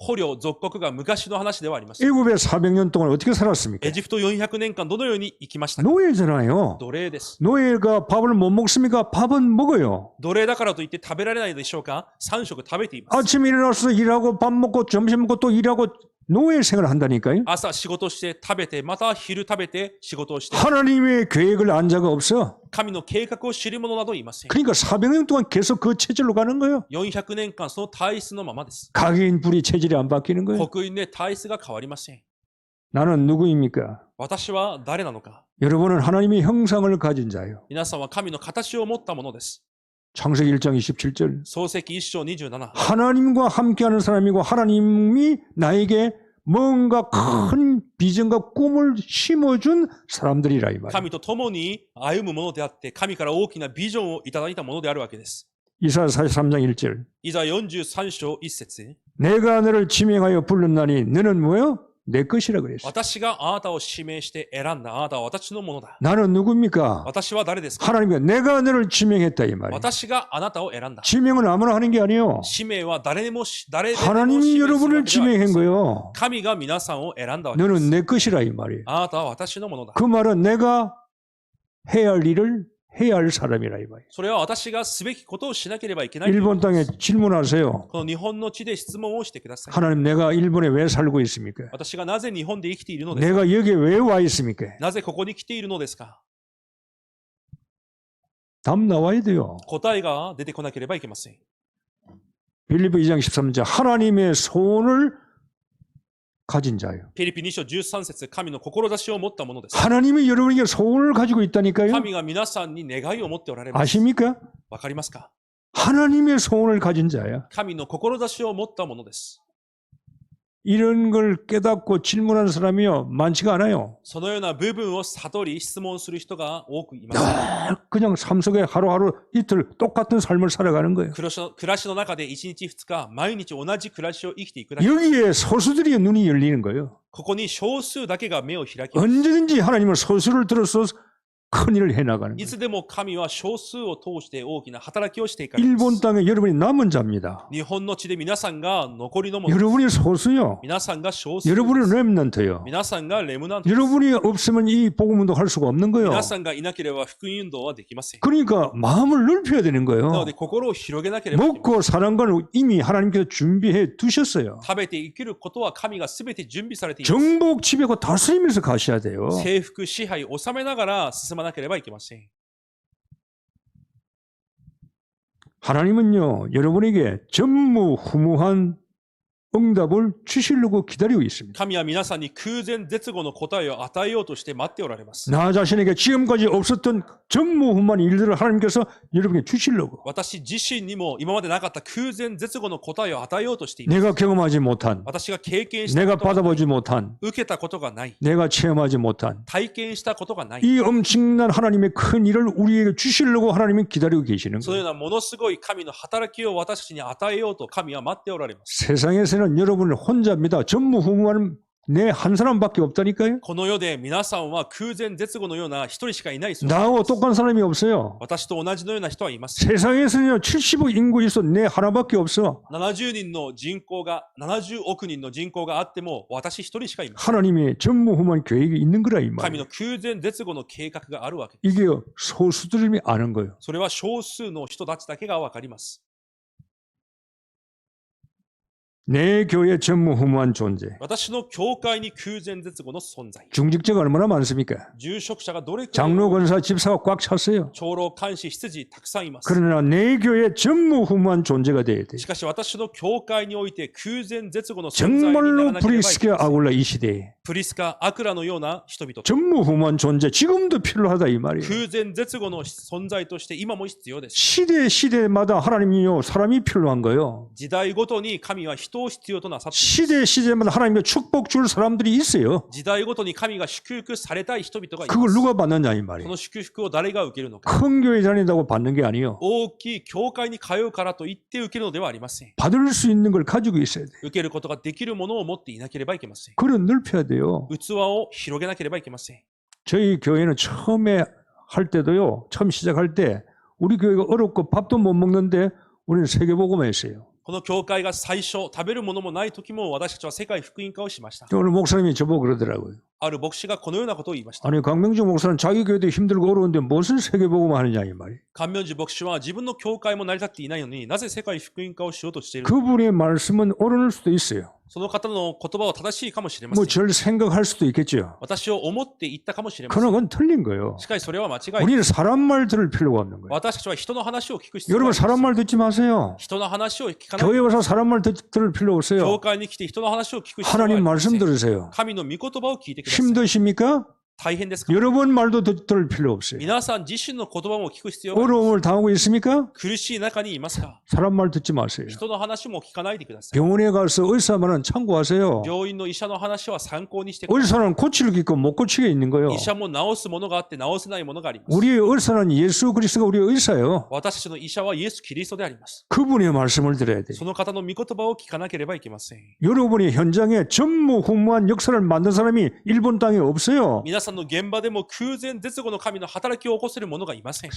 捕虜、属国が昔の話ではありません。 애굽에 400년 동안 어떻게 살았습니까? エジプト400年間どのように生きましたか？ 노예잖아요. 奴隷です。 노예가 밥을 못 먹습니까? 밥은 먹어요. 奴隷だからといって食べられないでしょうか？3食食べています。 아침에 일어나서 일하고 밥 먹고 점심 먹고 또 일하고 노예 생활을 한다니까요. 朝仕事して食べて、また昼食べて仕事をして、 하나님의 계획을 안 자가 없어. 神の計画を知る者などいません。 그러니까 400년 동안 계속 그 체질로 가는 거예요. 400年間その体質のままです。 각인 불이 체질이 안 바뀌는 거예요. 刻印で体質が変わりません。 나는 누구입니까? 私は誰なのか。 여러분은 하나님의 형상을 가진 자예요. 皆さんは神の形を持ったものです。 창세기 1장 27절. 創世記1章27。 하나님과 함께하는 사람이고 하나님이 나에게 뭔가 큰 비전과 꿈을 심어준 사람들이라 이 말이에요. 神と共に歩むものであって、神から大きなビジョンをいただいたものであるわけです。 이사야 43장 1절. イザヤ43章1節。 내가 너를 지명하여 불렀나니 너는 뭐요? 내 것이라 그랬어요. 私があなたを指名して選んだあなたは私のものだ。 나는 누굽니까? 私は誰ですか？ 하나님이 내가 너를 지명했다 이 말이에요. 私があなたを選んだ。 지명은 아무나 하는 게 아니에요. 使命は誰でも指 하나님이 名する 여러분을 わけではありま 지명한 せん。 거예요. 神が皆さんを選んだわけで 너는 す。 내 것이라 이 말이에요. あなたは私のものだ。 그 말은 내가 해야 할 일을 해야 할 사람이라 이 말이에요. それは私がすべきことをしなければいけない。 일본 땅에 질문하세요. この日本の地で質問をしてください。 하나님 내가 일본에 왜 살고 있습니까? 私がなぜ日本で生きているのですか？ 내가 여기에 왜 와 있습니까? なぜここに来ているのですか？ 답 나와야 돼요. 答えが出てこなければいけません。 빌립보 2장 13절 하나님의 소원을 가진 자예요. フィリピ2章13節、神の志を持ったものです。 하나님이 여러분에게 소원을 가지고 있다니까요. 神が皆さんに願いを持っておられます。 아십니까? わかりますか？ 하나님의 소원을 가진 자야. 神の志を持ったものです。 이런 걸 깨닫고 질문하는 사람이요 많지가 않아요. そのような部分を悟り質問する人が多くいます。 그냥 삶 속에 하루하루 이틀 똑같은 삶을 살아가는 거예요. 暮らしの中で1日2日、毎日同じ暮らしを生きていくだけ。 여기에 소수들이 눈이 열리는 거예요. ここに少数だけが目を開きます。 언제든지 하나님은 소수를 들어서 큰 일을 해나가는 い 거예요. つでも神は少数を通して大きな働きをしていかれま 일본 す。 땅에 여러분이 남은 자입니다. 日本の地で皆さんが残りのものです。 여러분이 소수요. 皆さんが少数です。 여러분이 렘넌트요. 皆さんがレムナントです。 여러분이 없으면 이 복음운동 할 수가 없는 거예요. 皆さんがいなければ福音運動はできません。 그러니까 마음을 넓혀야 되는 なの 거예요. で心を広げなければいけません。 먹고 사는 건 이미 하나님께서 준비해 두셨어요. 食べて生きることは神が全て準備されています。 정복 지배고 다스리면서 가셔야 돼요. 征服支配を収めながら進まなければいけません。 하나님은요 여러분에게 전무후무한 응답을 주시려고 기다리고 있습니다. 神は皆さんに空前絶後の答えを与えようとして待っておられます。 나 자신에게 지금까지 없었던 전무후무한 일들을 하나님께서 여러분에게 주시려고 私自身にも今までなかった空前絶後の答えを与えようとしています。 내가 경험하지 못한 私が経験した 내가 ことがない、 받아보지 못한 受けたことがない、 내가 체험하지 못한 体験したことがない、 이 엄청난 하나님의 큰 일을 우리에게 주시려고 하나님이 기다리고 계시는 そのよ 거예요. うなものすごい神の働きを私たちに与えようと神は待っておられます。 세상에서는 여러분을 혼자입니다. 전무후무한 내 한 사람밖에 없다니까요. この世で皆さんは空前絶後のような一人しかいないそうです。 나하고 똑같은 사람이 없어요. 私と同じのような人はいません。 세상에서는요 70억 인구 있어 내 하나밖에 없어. 70人の人口が、70億人の人口があっても私一人しかいません。 하나님의 전무후무한 계획이 있는 거라 이 神 말이에요. の空前絶後の計画があるわけです。 이게 소수들이 아는 거예요. それは少数の人たちだけがわかります。 내 교회 전무후무한 존재. 私の教会に空前絶後の存在。 중직자가 얼마나 많습니까? 住職者がどれくらい 장로, 권사, 집사가 꽉 찼어요. 長老、監視、執事たくさんいます。 그러나 내 교회 전무후무한 존재가 돼야 돼. しかし私の教会において空前絶後の存在になら 정말로 なければいけ 브리스케 ません。 아굴라 이 시대에 プリスカ、アクラのような人々。 전무후무한 존재 지금도 필요하다 이 말이에요. 空前絶後の存在として今も必要です。 시대마다 하나님이요 사람이 필요한 거예요. 時代ごとに神は人を必要となさっています。 시대마다 하나님의 축복 줄 사람들이 있어요. 時代ごとに神が祝福されたい人々がいま 그걸 す。 누가 받느냐 이 そ 말이에요. の祝福を誰が受けるのか。 큰 교회 다닌다고 받는 게 아니에요. 大きい教会に通うからと言って受けるのではありません。 받을 수 있는 걸 가지고 있어야 돼. 受けることができるものを持っていなければいけません。 그걸 넓혀야 돼요. 器を広げなければいけません。 저희 교회는 처음에 할 때도요. 처음 시작할 때 우리 교회가 어렵고 밥도 못 먹는데 우리는 세계복음을 했어요. この教会が最初、食べるものもない時も私たちは世界福音化をしました。 오늘 목사님이 저보고 그러더라고요. ある牧師がこのようなことを言いました。 아니 강명주 목사는 자기 교회도 힘들고 어려운데 무슨 세계복음을 하느냐 이 말이에요. 関明寺牧師は自分の教会も成り立っていないのになぜ世界福音化をしようとしているのか。 그분의 말씀은 옳을 수도 있어요. その方の言葉は正しいかもしれませ 뭐 ん。 절 생각할 수도 있겠죠. 私を思って言ったかもしれません。 그러나 그건 틀린 거예요. しかしそれは間違いです。 우리는 사람 말 들을 필요가 없는 거예요. 私たちは人の話を聞く必要があ 여러분 ります。 사람 말 듣지 마세요. 人の話を聞かない。 교회 와서 사람 말 들을 필요 教 없어요. 会に来て人の話を聞く必要があり 하나님 ませ 말씀 ん。 들으세요. 神の御言葉を聞いてください。 힘드십니까? 大変ですか？ 여러분 말도 들을 필요 없어요. 皆さん自身の言葉も聞く必要があります。 어려움을 당하고 있습니까? 苦しい中にいますか？ 사람 말 듣지 마세요. 人の話も聞かないでください。 병원에 가서 의사 말은 참고하세요. 病院の医者の話は参考にしてください。 의사는 고칠 게 있고 못 고치게 있는 거예요. 医者も治すものがあって治せないものがあります。 우리의 의사는 예수 그리스도가 우리의 의사예요. 私たちの医者はイエス・キリストであります。 그분의 말씀을 들어야 돼요. その方の御言葉を聞かなければいけません。 여러분이 현장에 전무후무한 역사를 만든 사람이 일본 땅에 없어요. 皆さんの現場でも空前絶後の神の働きを起こせる者がいません。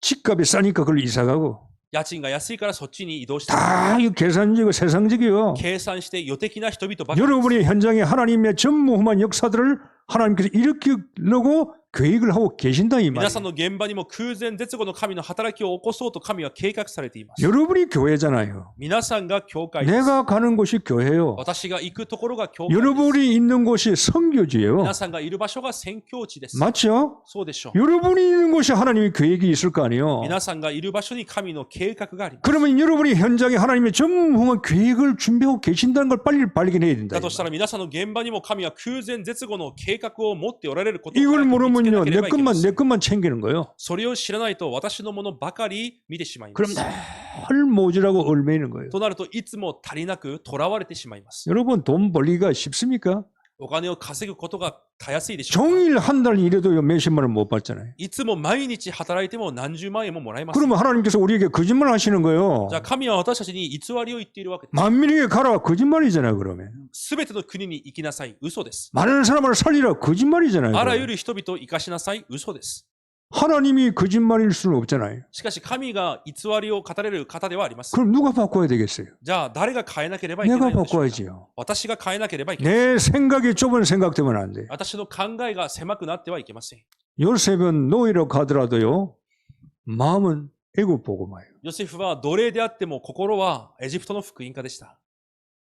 집값이 싸니까 그걸 이사가고 家賃が安いからそっちに移動して、 다 이거 계산적이고 세상적이에요. 計算して予的な人々ばかりです。 여러분이 현장에 하나님의 전무후무한 역사들을 하나님께서 일으키려고 계획을 하고 계신다 이 皆 말이에요. さんの現場にも空前絶後の神の働きを起こそうと神は計画されています。 여러분이 교회잖아요. 皆さんが教会です。 내가 가는 곳이 교회예요. 私が行くところが教会です。 여러분이 있는 곳이 선교지예요. 皆さんがいる場所が宣教地です。 맞죠? そうでしょう。 여러분이 있는 곳이 하나님의 계획이 있을 거 아니에요. 皆さんがいる場所に神の計画があります。 그러면 여러분이 현장에 하나님의 전무후무한 계획을 준비하고 계신다는 걸 빨리 발견해야 된다. だとしたら皆さんの現場にも神は空前絶後の計画を持っておられることを 이걸 見つけな 모르면요, ければいけません。 내 것만 챙기는 거예요. それを知らないと私のものばかり見てしまいま 그럼 す。 늘 모자라고 얼매이는 거예요. となるといつも足りなく囚われてしまいます。 여러분 돈 벌기가 쉽습니까? お金を稼ぐことがたやすいでしょうか。 종일 한 달 일해도 몇십만 원 못 받잖아요. いつも毎日働いても何十万円ももらえます。 그러면 하나님께서 우리에게 거짓말 하시는 거예요. じゃあ神は私たちに偽りを言っているわけです。 만민에게 가라 거짓말이잖아요. 그러면 すべての国に行きなさい。嘘です。 많은 사람을 살리라 거짓말이잖아요. あらゆ 그러면. る人々を生かしなさい。嘘です。 하나님이 거짓말일 수는 없잖아요. しかし神が偽りを語れる方ではあります。 그럼 누가 바꿔야 되겠어요? じゃあ誰が変えなければいけな 내가 いのでしょうか。 바꿔야지요. 私が変えなければいけない。 내 생각이 좁은 생각되면 안 돼. 私の考えが狭くなってはいけません。 요셉은 노예로 가더라도요. 마음은 애굽 복음화예요. ヨセフは奴隷であっても心はエジプトの福音家でした。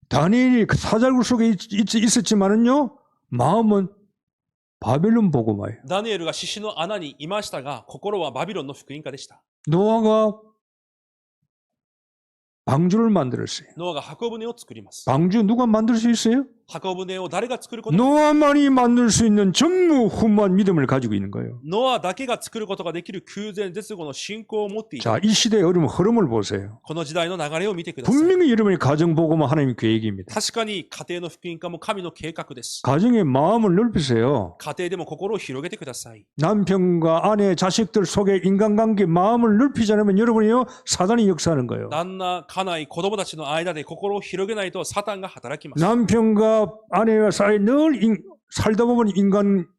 다니엘이 사자굴 속에 있었지만은요. 마음은 바벨론 복음화예요. ダニエルが獅子の穴にいましたが、心はバビロンの福音家でした。 노아가 방주를 만들었어요. ノアが箱舟を作ります。 방주 누가 만들 수 있어요? 箱舟を誰が作ること？ 노아만이 만들 수 있는 전무후무한 믿음을 가지고 있는 거예요. ノアだけが作ることができる空前絶後の信仰を持っている。 자, 이 시대의 흐름을 보세요. この時代の流れを見てください。 분명히 여러분의 가정복음은 하나님의 계획입니다. 確かに家庭の福音家も神の計画です。 가정의 마음을 넓히세요. 家庭でも心を広げてください。 남편과 아내, 자식들 속에 인간관계 마음을 넓히지 않으면 여러분이요 사단이 역사하는 거예요. 旦那、家内、子供たちの間で心を広げないとサタンが働きます。 남편과 남자 아내와 사이 늘 살다 보면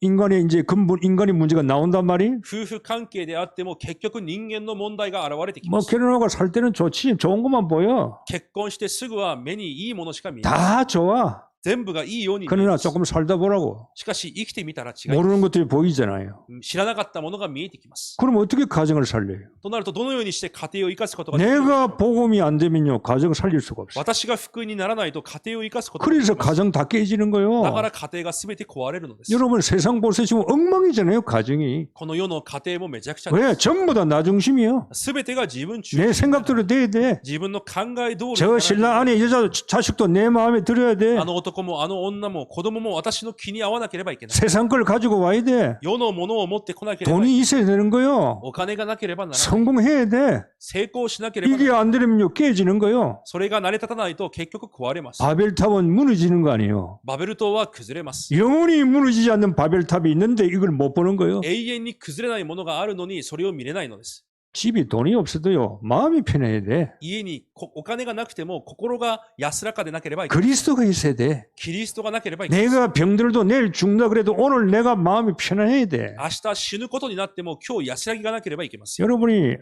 인간의 이제 근본 인간의 문제가 나온단 말이. 夫婦関係であっても結局人間の問題が現れてき 뭐 ます。 결혼하고 살 때는 좋지, 좋은 것만 보여. 結婚してすぐは目にいいものしか見えない。 다 좋아. 全部がいいように見え 그러나 ます。 조금 살다 보라고. しかし生きてみたら違いま 모르는 것들이 보이잖아요. す。知らなかったものが見えてきます。 그럼 어떻게 가정을 살려요? となるとどのようにして家庭を生かすことができる 내가 복음이 안 되면요, 가정을 살릴 수가 없어요. 私が福音にならないと家庭を生かすことができ 그래서 ます。 가정 다 깨지는 거예요. だから家庭が全て壊れるのです。 여러분 세상 보세요. 지금 엉망이잖아요, 가정이. この世の家庭もめちゃくちゃです。 왜? 전부 다 나 중심이에요. 全てが自分中 내 心。 생각대로 돼야 돼. 自分の考え通りにな 저 らない 신랑 아내 여자 자식도 내 마음에 들어야 돼. あの男もあの女も子供も私の気に合わなければいけない。 세상 걸 가지고 와야 돼. 世のものを持ってこなければいけない。 돈이 있어야 되는 거예요. お金がなければならない。 성공해야 돼. 成功しなければなら 이게 ない。 안 되면요, 깨지는 거예요. それが成り立たないと結局壊れます。 바벨탑은 무너지는 거 아니에요. バベル島は崩れます。 영원히 무너지지 않는 바벨탑이 있는데 이걸 못 보는 거예요. 永遠に崩れないものがあるのにそれを見れないのです。 집이 돈이 없어도요, 마음이 편해야 돼. 家にお金がなくても心が安らかでなければいけない。 그리스도가 있어야 돼. キリストがなければいけない。 내가 병들어도 내일 죽는다 그래도 오늘 내가 마음이 편안해야 돼. 明日死ぬことになっても今日安らぎがなければいけません。 여러분이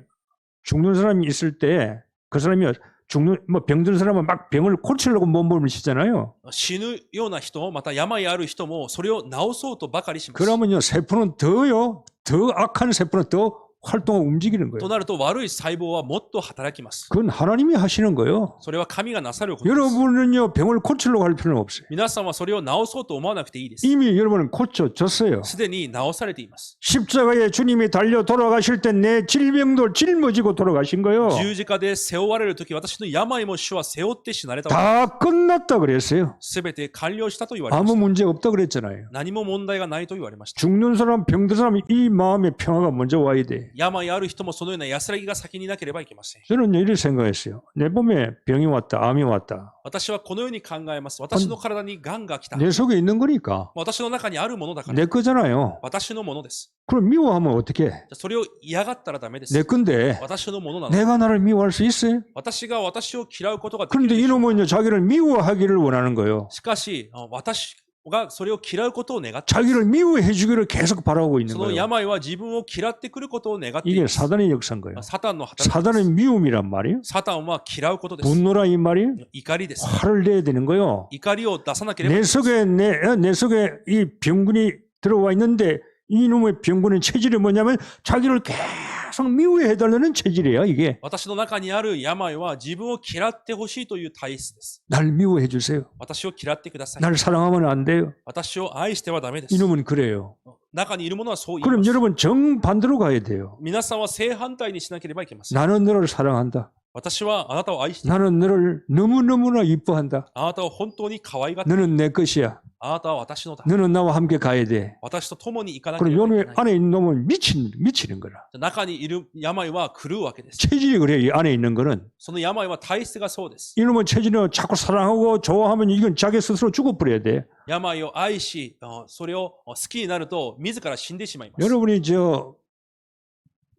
죽는 사람이 있을 때 그 사람이 병든 사람은 막 병을 고치려고 몸부림을 치잖아요. 死ぬような人、また病ある人もそれを治そうとばかりします。 그러면요, 세포는 더 악한 세포는 더 활동하고 움직이는 と 거예요. なると悪い細胞はもっと働きます。 그건 하나님이 하시는 거예요. それは神がなさることです。 여러분은요, 병을 고치려고 할 필요는 없어요. 皆さんはそれを治そうと思わなくていいです。 이미 여러분은 고쳐졌어요. すでに治されています。 십자가에 주님이 달려 돌아가실 때 내 질병도 짊어지고 돌아가신 거예요. 十字架で背負われるとき、私の病も主は背負って死なれたわけで 다 끝났다 그랬어요. す。すべて完了したと言われま 아무 した。 문제 없다 그랬잖아요. 何も問題がないと言われました。 죽는 사람, 병든 사람 이 마음의 평화가 먼저 와야 돼. 病ある人もそのような安らぎが先になければいけません。 저는 이렇게 생각했어요. 내 몸에 병이 왔다, 암이 왔다. 私はこのように考えます。私の体に癌が来た。 내 속에 있는 거니까 私の中にあるものだから。 내 거잖아요. 私のものです。 그럼 미워하면 어떻게? じゃあそれを嫌がったらダメです。 내 건데 私のものなの。 내가 나를 미워할 수 있어요? 私が私を嫌うことができる 그런데 でしょう。 이놈은요, 자기를 미워하기를 원하는 거예요. しかし、私がそれを嫌うことを願っています。 자기를 미워해 주기를 계속 바라고 있는 その 거예요. 病は自分を嫌ってくることを願ってい 이게 ます。 사단의 역사인 거예요. サタンの働きです。 사단은 미움이란 말이에요. サタンは嫌うことです。 분노라 이 말이에요. 怒りです。 화를 내야 되는 거예요. 怒りを出さなければい 내 けない。 속에 내 속에 이 병군이 들어와 있는데 이놈의 병군의 체질이 뭐냐면 자기를 계속 미워해 달라는 체질이에요. 이게 私の中にある病は自分を嫌ってほしいという体質です。 날 미워해 주세요. 私を嫌ってください。 날 사랑하면 안 돼요. 私を愛してはダメです。 이놈은 그래요. 中にいるものはそう言い 그럼 ます。 여러분 정반대로 가야 돼요. 皆さんは正反対にしなければいけません。 나는 너를 사랑한다. 私はあなたを愛している。 나는 너를 너무너무나 이뻐한다. あなたを本当に可愛がっている。 너는 내 것이야. あなたは私のだ。 너는 나와 함께 가야 돼. 私と共に行かなけ 그럼 ればいけ 요 ない。 안에 있는 놈은 미치는 거라. 中にいる病は狂うわけです。 체질이 그래요. 이 안에 있는 거는. その病は体質がそうです。 이놈은 체질은 자꾸 사랑하고 좋아하면 이건 자기 스스로 죽어버려야 돼. 病を愛し、それを好きになると自ら死んでしまいます。 여러분이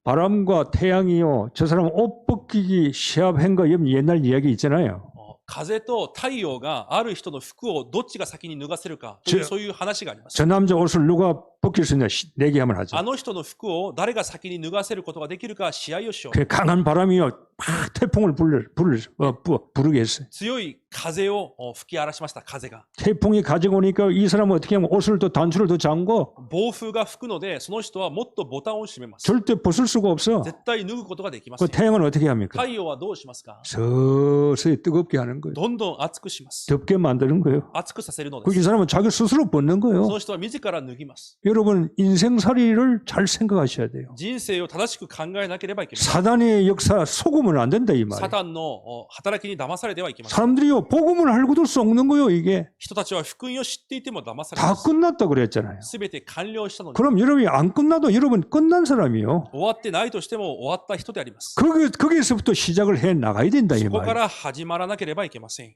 바람과 태양이요. 저 사람 옷 벗기기 시합한 거 옛날 이야기 있잖아요. 風と太陽がある人の服をどっちが先に脱がせるかというそういう話があります。 저 남자 옷을 누가 벗길 수 있냐 내기하면 하죠. あの人の服を誰が先に脱がせることができるか試合をしよう。 그 강한 바람이요. 막 태풍을 부르게 했어요. 強い風を吹き荒らしました。風が。 태풍이 가지고 오니까 이 사람은 어떻게 하면 옷을 더 단추를 더 잠고 暴風が吹くので、その人はもっとボタンを閉めます。 절대 벗을 수가 없어. 絶対脱ぐことができませ 그 ん。 태양은 어떻게 합니까? 太陽はどうしますか？ 서서히 뜨겁게 하는 거예요. どんどん熱くします。 덥게 만드는 거예요. 熱くさせるので 그 이 す。 사람은 자기 스스로 벗는 そ 거예요. の人は自ら脱ぎます。 여러분 인생살이를 잘 생각하셔야 돼요. 人生を正しく考えなければいけません。 사단의 역사 속으면 안 된다 이 サ 말이에요. タンの働きに騙されてはいけません。 사람들이요 복음을 알고도 썩는 거예요 이게. 人たちは福音を知っていても騙され 다 ます。 끝났다 그랬잖아요. すべて完了したのに、 그럼 여러분이 안 끝나도 여러분 끝난 사람이요. 終わってないとしても終わった人であります。 거기에서부터 시작을 해 나가야 된다 이 そこか 말이에요. ら始まらなければいけません。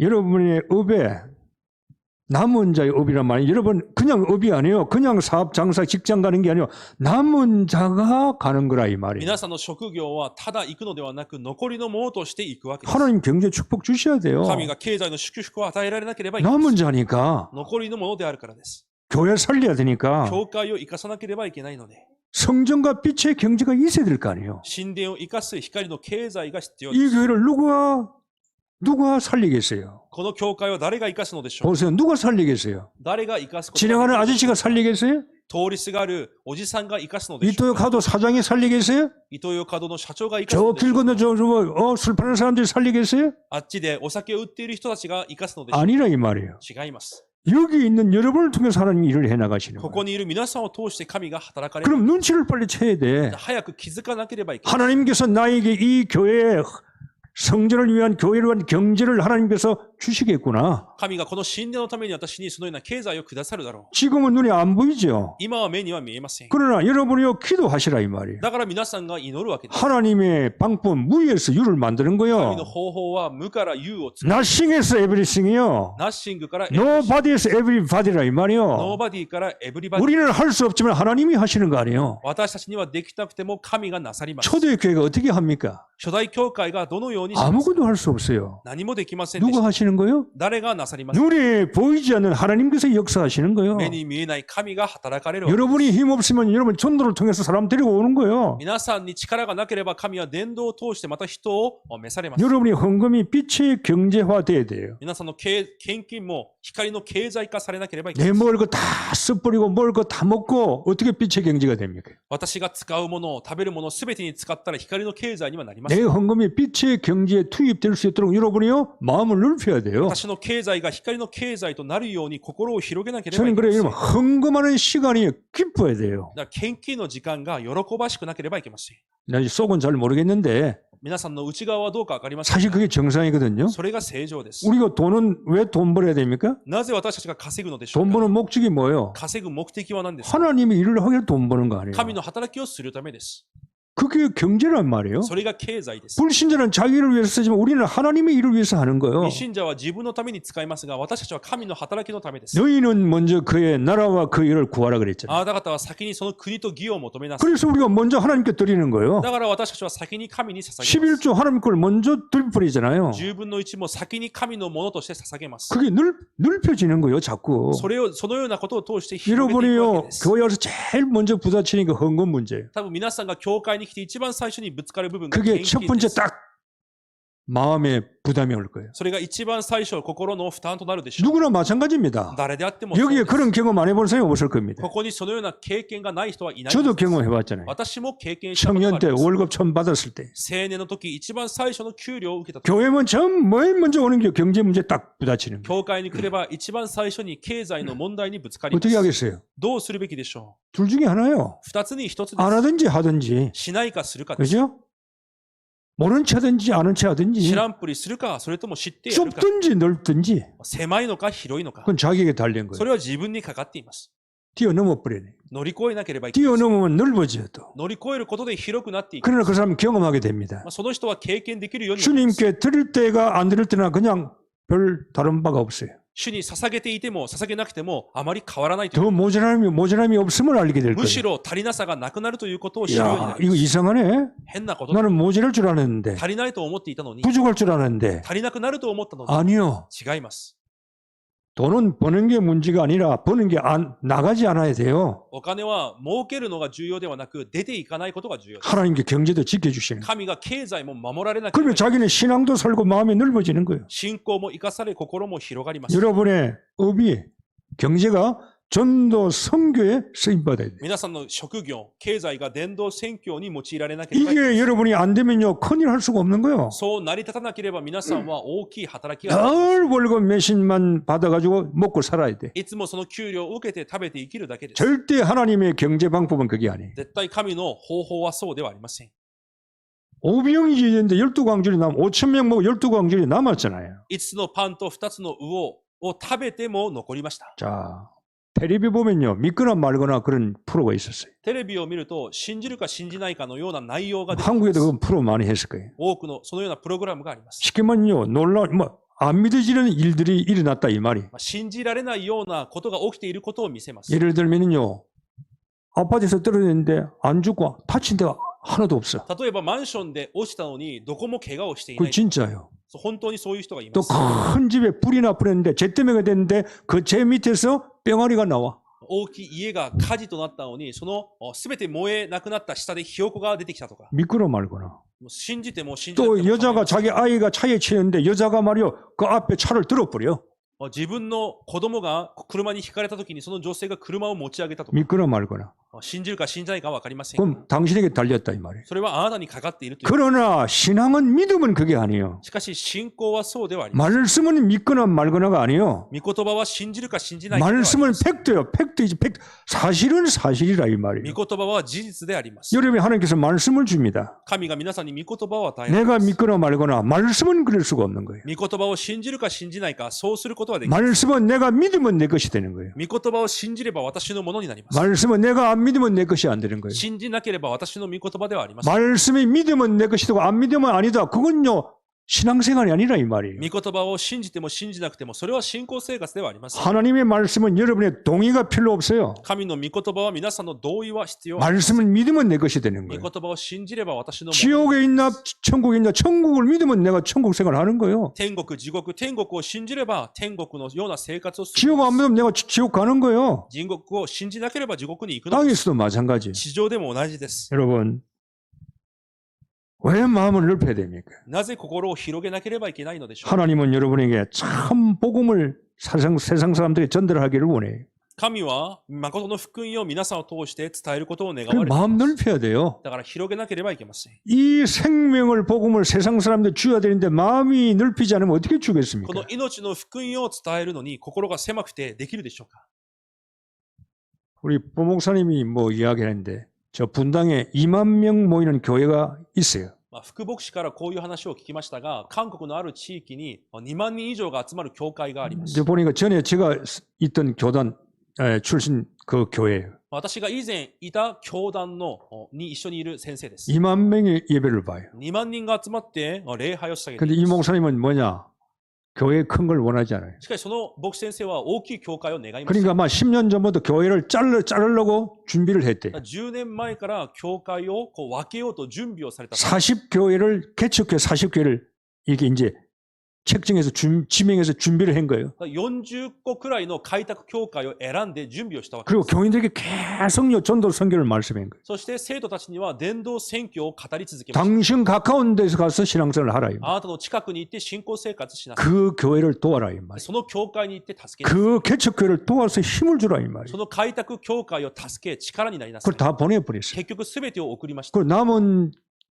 여러분의 업에 남은 자의 업이란 말이에요. 여러분 그냥 업이 아니에요. 그냥 사업, 장사, 직장 가는 게 아니에요. 남은 자가 가는 거라 이 말이에요. 皆さんの職業はただ行くのではなく、残りのものとして行くわけです。 하나님 경제 축복 주셔야 돼요. 神が経済の祝福を与えられなければいけない。 남은 자니까 残りのものであるからです。 교회 살려야 되니까 教会を生かさなければいけないので、 성전과 빛의 경제가 있어야 될 거 아니에요. 神殿を生かす光の経済が必要で 이 す。 교회를 누가 살리겠어요? この教会を誰が生かすのでしょう。 보세요. 누가 살리겠어요? 誰が生かすことが 지나가는 できる 아저씨가 살리겠어요? 通りすがるおじさんが生かすのでしょうか。 이토요 카도 사장이 살리겠어요? イトーヨーカドーの社長が生かす 저 のでしょ 길 うか。 건너 술 파는 사람들이 살리겠어요? あっちでお酒を売っている人たちが生かすのでしょう 아니라 이 말이에요. か。違います。 여기 있는 여러분을 통해서 하나님이 일을 해나가시는 こ 거예요. こにいる皆さんを通して神が働かれる。 그럼 눈치를 빨리 채야 돼. 早く気づかなければいけない。 하나님께서 나에게 이 교회에 성전을 위한 교회를 위한 경제를 하나님께서 주시겠구나. 神がこの神殿のために私にそのような経済をくださるだろう。 지금은 눈에 안 보이죠. 今は目には見えません。 그러나 여러분이요 기도하시라 이 말이에요. だから皆さんが祈るわけです。 하나님의 방법 무에서 유를 만드는 神 거요. の方法は無から有を作る。 Nothing에서 everything이요. ナッシングから Nobody에서 everybody라 이 ノー 말이요. バディからエブリバディ。 우리는 할 수 없지만 하나님이 하시는 거 아니에요. 私たちにはできなくても神がなさります。 초대 교회가 어떻게 합니까? 初代教会がどのようにしますか。 아무것도 할 수 없어요. 何もできませんでし 누가 た。 하시는 거요? 誰がなさりますか。 눈에 보이지 않는 하나님께서 역사하시는 거요. 目に見えない神が働かれるわけです。 여러분이 힘 없으면 여러분 전도를 통해서 사람 데리고 오는 거예요. 皆さんに力がなければ神は伝道を通してまた人を召されます。 여러분이 헌금이 빛의 경제화돼야 돼요. 皆さんの献金も光の経済化されなければいけな 내 い。 먹을 거 다 써버리고 먹을 거 다 먹고 어떻게 빛의 경제가 됩니까? 私が使うもの、食べるものすべてに使ったら光の経済にはなりま 내 す。 헌금이 빛의 경제에 투입될 수 있도록 여러분이요 마음을 넓혀야 돼요. 私の経済が光の経済となるように心を広げなければい 저는 けま 그래요. せん。 여러분 だか 헌금하는 시간이 기뻐야 돼요. ら献金の時間が喜ばしくなければいけません。 나 속은 잘 모르겠는데 皆さんの内側はどうかわかりません 사실 が、 그게 정상이거든요. それが正常です。 우리가 돈은 왜 돈 벌어야 됩니까? なぜ私たちが稼ぐのでしょう 돈 か。 버는 목적이 뭐예요? 稼ぐ目的は何ですか。 하나님이 일을 하게 돈 버는 거 아니에요. 神の働きをするためです。 그게 경제란 말이에요. それが経済です。 불신자는 자기를 위해서 쓰지만 우리는 하나님의 일을 위해서 하는 거예요. 未信者は自分のために使いますが、私たちは神の働きのためです。 너희는 먼저 그의 나라와 그 일을 구하라 그랬잖아요. あなた方は先にその国と義を求めなさい。 그래서 우리가 먼저 하나님께 드리는 거예요. だから私たちは先に神に捧げます。 11조 하나님 걸 먼저 드려버리잖아요. 10分の1も先に神のものとして捧げます。 그게 넓혀지는 거예요, 자꾸. そのようなことを通して広げていくわけ 여러분이요, です。 교회 와서 제일 먼저 부딪히는 게 헌금 문제예요. 多分皆さんが教会に来て一番最初にぶつかる部分が 그게 献 첫 金 번째 です。 딱 마음에 부담이 올 거예요. それが一番最初、心の負担となるでしょう。 누구나 마찬가지입니다. 誰であってもそう 여기에 です 그런 경험 안 해본 사람이 없을 겁니다. ここにそのような経験がない人はいないは 저도 ずです 경험해봤잖아요. 私も経験したことがあ 청년 り 때 ます。 월급 처음 받았을 때 青年の時、一番最初の給料を受けた時、 교회면 맨 먼저 오는 게 경제 문제 딱 부딪히는 거예요. 教会に来れば一番最初に経済の問題にぶつかりま 어떻게 す。 하겠어요? どうするべきでしょ 둘 중에 하나요. う。二つに一つで 안 す。 하든지 하든지. しないかするかです。 그죠? 모른 체 하든지 아는 체 知 하든지 らんぷりするか、それとも知ってやるか。 좁든지 넓든지 狭いのか広いのか。 그건 자기에게 달린 そ 거예요. れは自分にかかっています。 뛰어넘어 버리네. 乗り越えなければいけない。 뛰어넘으면 넓어져요 또. 乗り越えることで広くなっていく。 그러나 그 사람은 경험하게 됩니다. その人は経験できるようになります。 주님께 드릴 때가 안 드릴 때나 그냥 별 다른 바가 없어요. 主に捧げていても捧げなくてもあまり変わらないという。 더 모자람이 없음을 알게 될 む 거예요. しろ足りなさがなくなるということを知るようにな 야, り 이거 ます。 이상하네. 変なことだ。 나는 모자랄 줄 알았는데 足りないと思っていたのに、 부족할 줄 알았는데 足りなくなると思ったのに、 아니요. 違います。 돈은 버는 게 문제가 아니라 버는 게 나가지 않아야 돼요. お金は儲けるのが重要ではなく出ていかないことが重要です。 하나님께 경제도 지켜주시는 거예요. 神が経済も守られなければ 그러면 いけない。 자기는 신앙도 살고 마음이 넓어지는 거예요. 信仰も生かされ心も広がります。 여러분의 업이 경제가 전도 선교에 쓰임받아야 돼요. 皆さんの職業、経済が伝道宣教に用いられなければいけない。 이게 여러분이 안 되면요 큰일 할 수가 없는 거예요. そう成り立たなければ皆さんは大きい働きができます。 늘 월급 몇십만 받아가지고 먹고 살아야 돼. いつもその給料を受けて食べて生きるだけです。 절대 하나님의 경제 방법은 그게 아니에요. 絶対神の方法はそうではありません。 5병이 지는데 12광줄이 5,000명 먹고 12광줄이 남았잖아요. 5つのパンと2つの魚を食べても残りました。 자, 텔레비 보면요 믿거나 말거나 그런 프로가 있었어요. テレビを見ると信じるか信じないかのような内容が出てきま 한국에도 す。 그런 프로 많이 했을 거예요. 多くのそのようなプログラムがあります。 쉽게 말하면요 안 믿어지는 일들이 일어났다 이 말이. 信じられないようなことが起きていることを見せます。 예를 들면요, 아파트에서 떨어졌는데 안 죽고 다친 데가 하나도 없어. 例えばマンションで落ちたのにどこも怪我をしていな 그 い。 진짜요. 本当にそういう人がいま 또 す。 큰 집에 불이 나버렸는데 재 때문에 됐는데 그 재 밑에서 병아리가 나와. 大きい家が火事となったのに、そのすべて燃えなくなった下でひよこが出てきたとか。 믿거나 말거나. もう信じても信じなくて 또 も 여자가 자기 아이가 차에 치였는데 여자가 말이요 그 앞에 차를 들어버려. 自分の子供が車にひかれたときにその女性が車を持ち上げたとか。 믿거나 말거나. 信じるか信じないかわかりませんが。 그럼 당신에게 달렸다 이 말이에요. それはあなたにかかっているという。 그러나 신앙은 믿음은 그게 아니에요. しかし信仰はそうではありません。 말씀은 믿거나 말거나가 아니에요. 御言葉は信じるか信じないかではありません。 말씀은 팩트예요. 팩트이지 팩트. 사실은 사실이라 이 御 말이에요. 言葉は事実であります。 여러분이 하나님께서 말씀을 줍니다. 神が皆さんに御言葉を与えます。 내가 믿거나 말거나 말씀은 그럴 수가 없는 거예요. 御言葉を信じるか信じないか、そうすることはできます。 말씀은 내가 믿으면 내 것이 되는 거예요. 御言葉を信じれば私のものになります。 말씀은 내가 안 믿으면 내 것이 안 되는 거예요. 信じなければ私の御言葉ではありません。 말씀이 믿으면 내 것이 되고 안 믿으면 아니다. 그건요 신앙생활이 아니라 이 말이에요. 御言葉を信じても信じなくても、それは信仰生活ではありません。 하나님의 말씀은 여러분의 동의가 필요 없어요. 神の御言葉は皆さんの同意は必要。 말씀을 믿으면 내 것이 되는 御 거예요. 言葉を信じれば私のもの。 지옥에 있나 천국에 있나 천국을 믿으면 내가 천국 생활을 하는 거예요. 天国、地獄、天国を信じれば天国のような生活をする。 지옥 안 믿으면 내가 지옥 가는 거예요. 地獄を信じなければ地獄に行くのです。 땅에서도 마찬가지. 地上でも同じです。 여러분 왜 마음을 넓혀야 됩니까? なぜ心を広げなければいけないのでしょう。 하나님은 여러분에게 참 복음을 세상 사람들이 전달하기를 원해요. 神は誠の福音を皆さんを通して伝えることを願 그 われてい 마음 ます。 넓혀야 돼요. だから広げなければいけません。 이 생명을 복음을 세상 사람들 줘야 되는데 마음이 넓히지 않으면 어떻게 こ 주겠습니까? の命の福音を伝えるのに心が狭くてできるでしょうか。 우리 부목사님이 뭐 이야기했는데 저 분당에 2만 명 모이는 교회가 있어요. 副牧師からこういう話を聞きましたが、韓国のある地域に2万人以上が集まる教会があります。 저 보니까 전에 제가 있던 교단 출신 그 교회예요. 私が以前いた教団のに一緒にいる先生です。 2만 명의 예배를 봐요. 2万人が集まって礼拝を捧げて 근데 い 이 ます。 목사님은 뭐냐? 교회 큰 걸 원하지 않아요. しかしその牧師先生は大きい教会を願いました。 그러니까 아마 10년 전부터 교회를 자르려고 준비를 했대. 10年前から教会をこう分けようと準備をされた。 40교회를 개척해 40교회를 이게 이제 책정해서 지명해서 준비를 한 거예요. 40個くらいの開拓教会を選んで準備をしたわけで 그리고 す。 교인들에게 계속 전도 선교를 말씀한 거예요. そして生徒たちには伝道宣教を語り続けました。 당신 가까운 데서 가서 신앙생활을 하라. 이 말. あなたの近くに行って信仰生活しなさい。 그 교회를 도와라 이 말. その教会に行って助けなさい。 그 개척교회를 도와서 힘을 주라 이 말. その開拓教会を助け、力になりなさ 그걸 い。 다 보내버렸어요. 結局すべてを送りました。 그 남은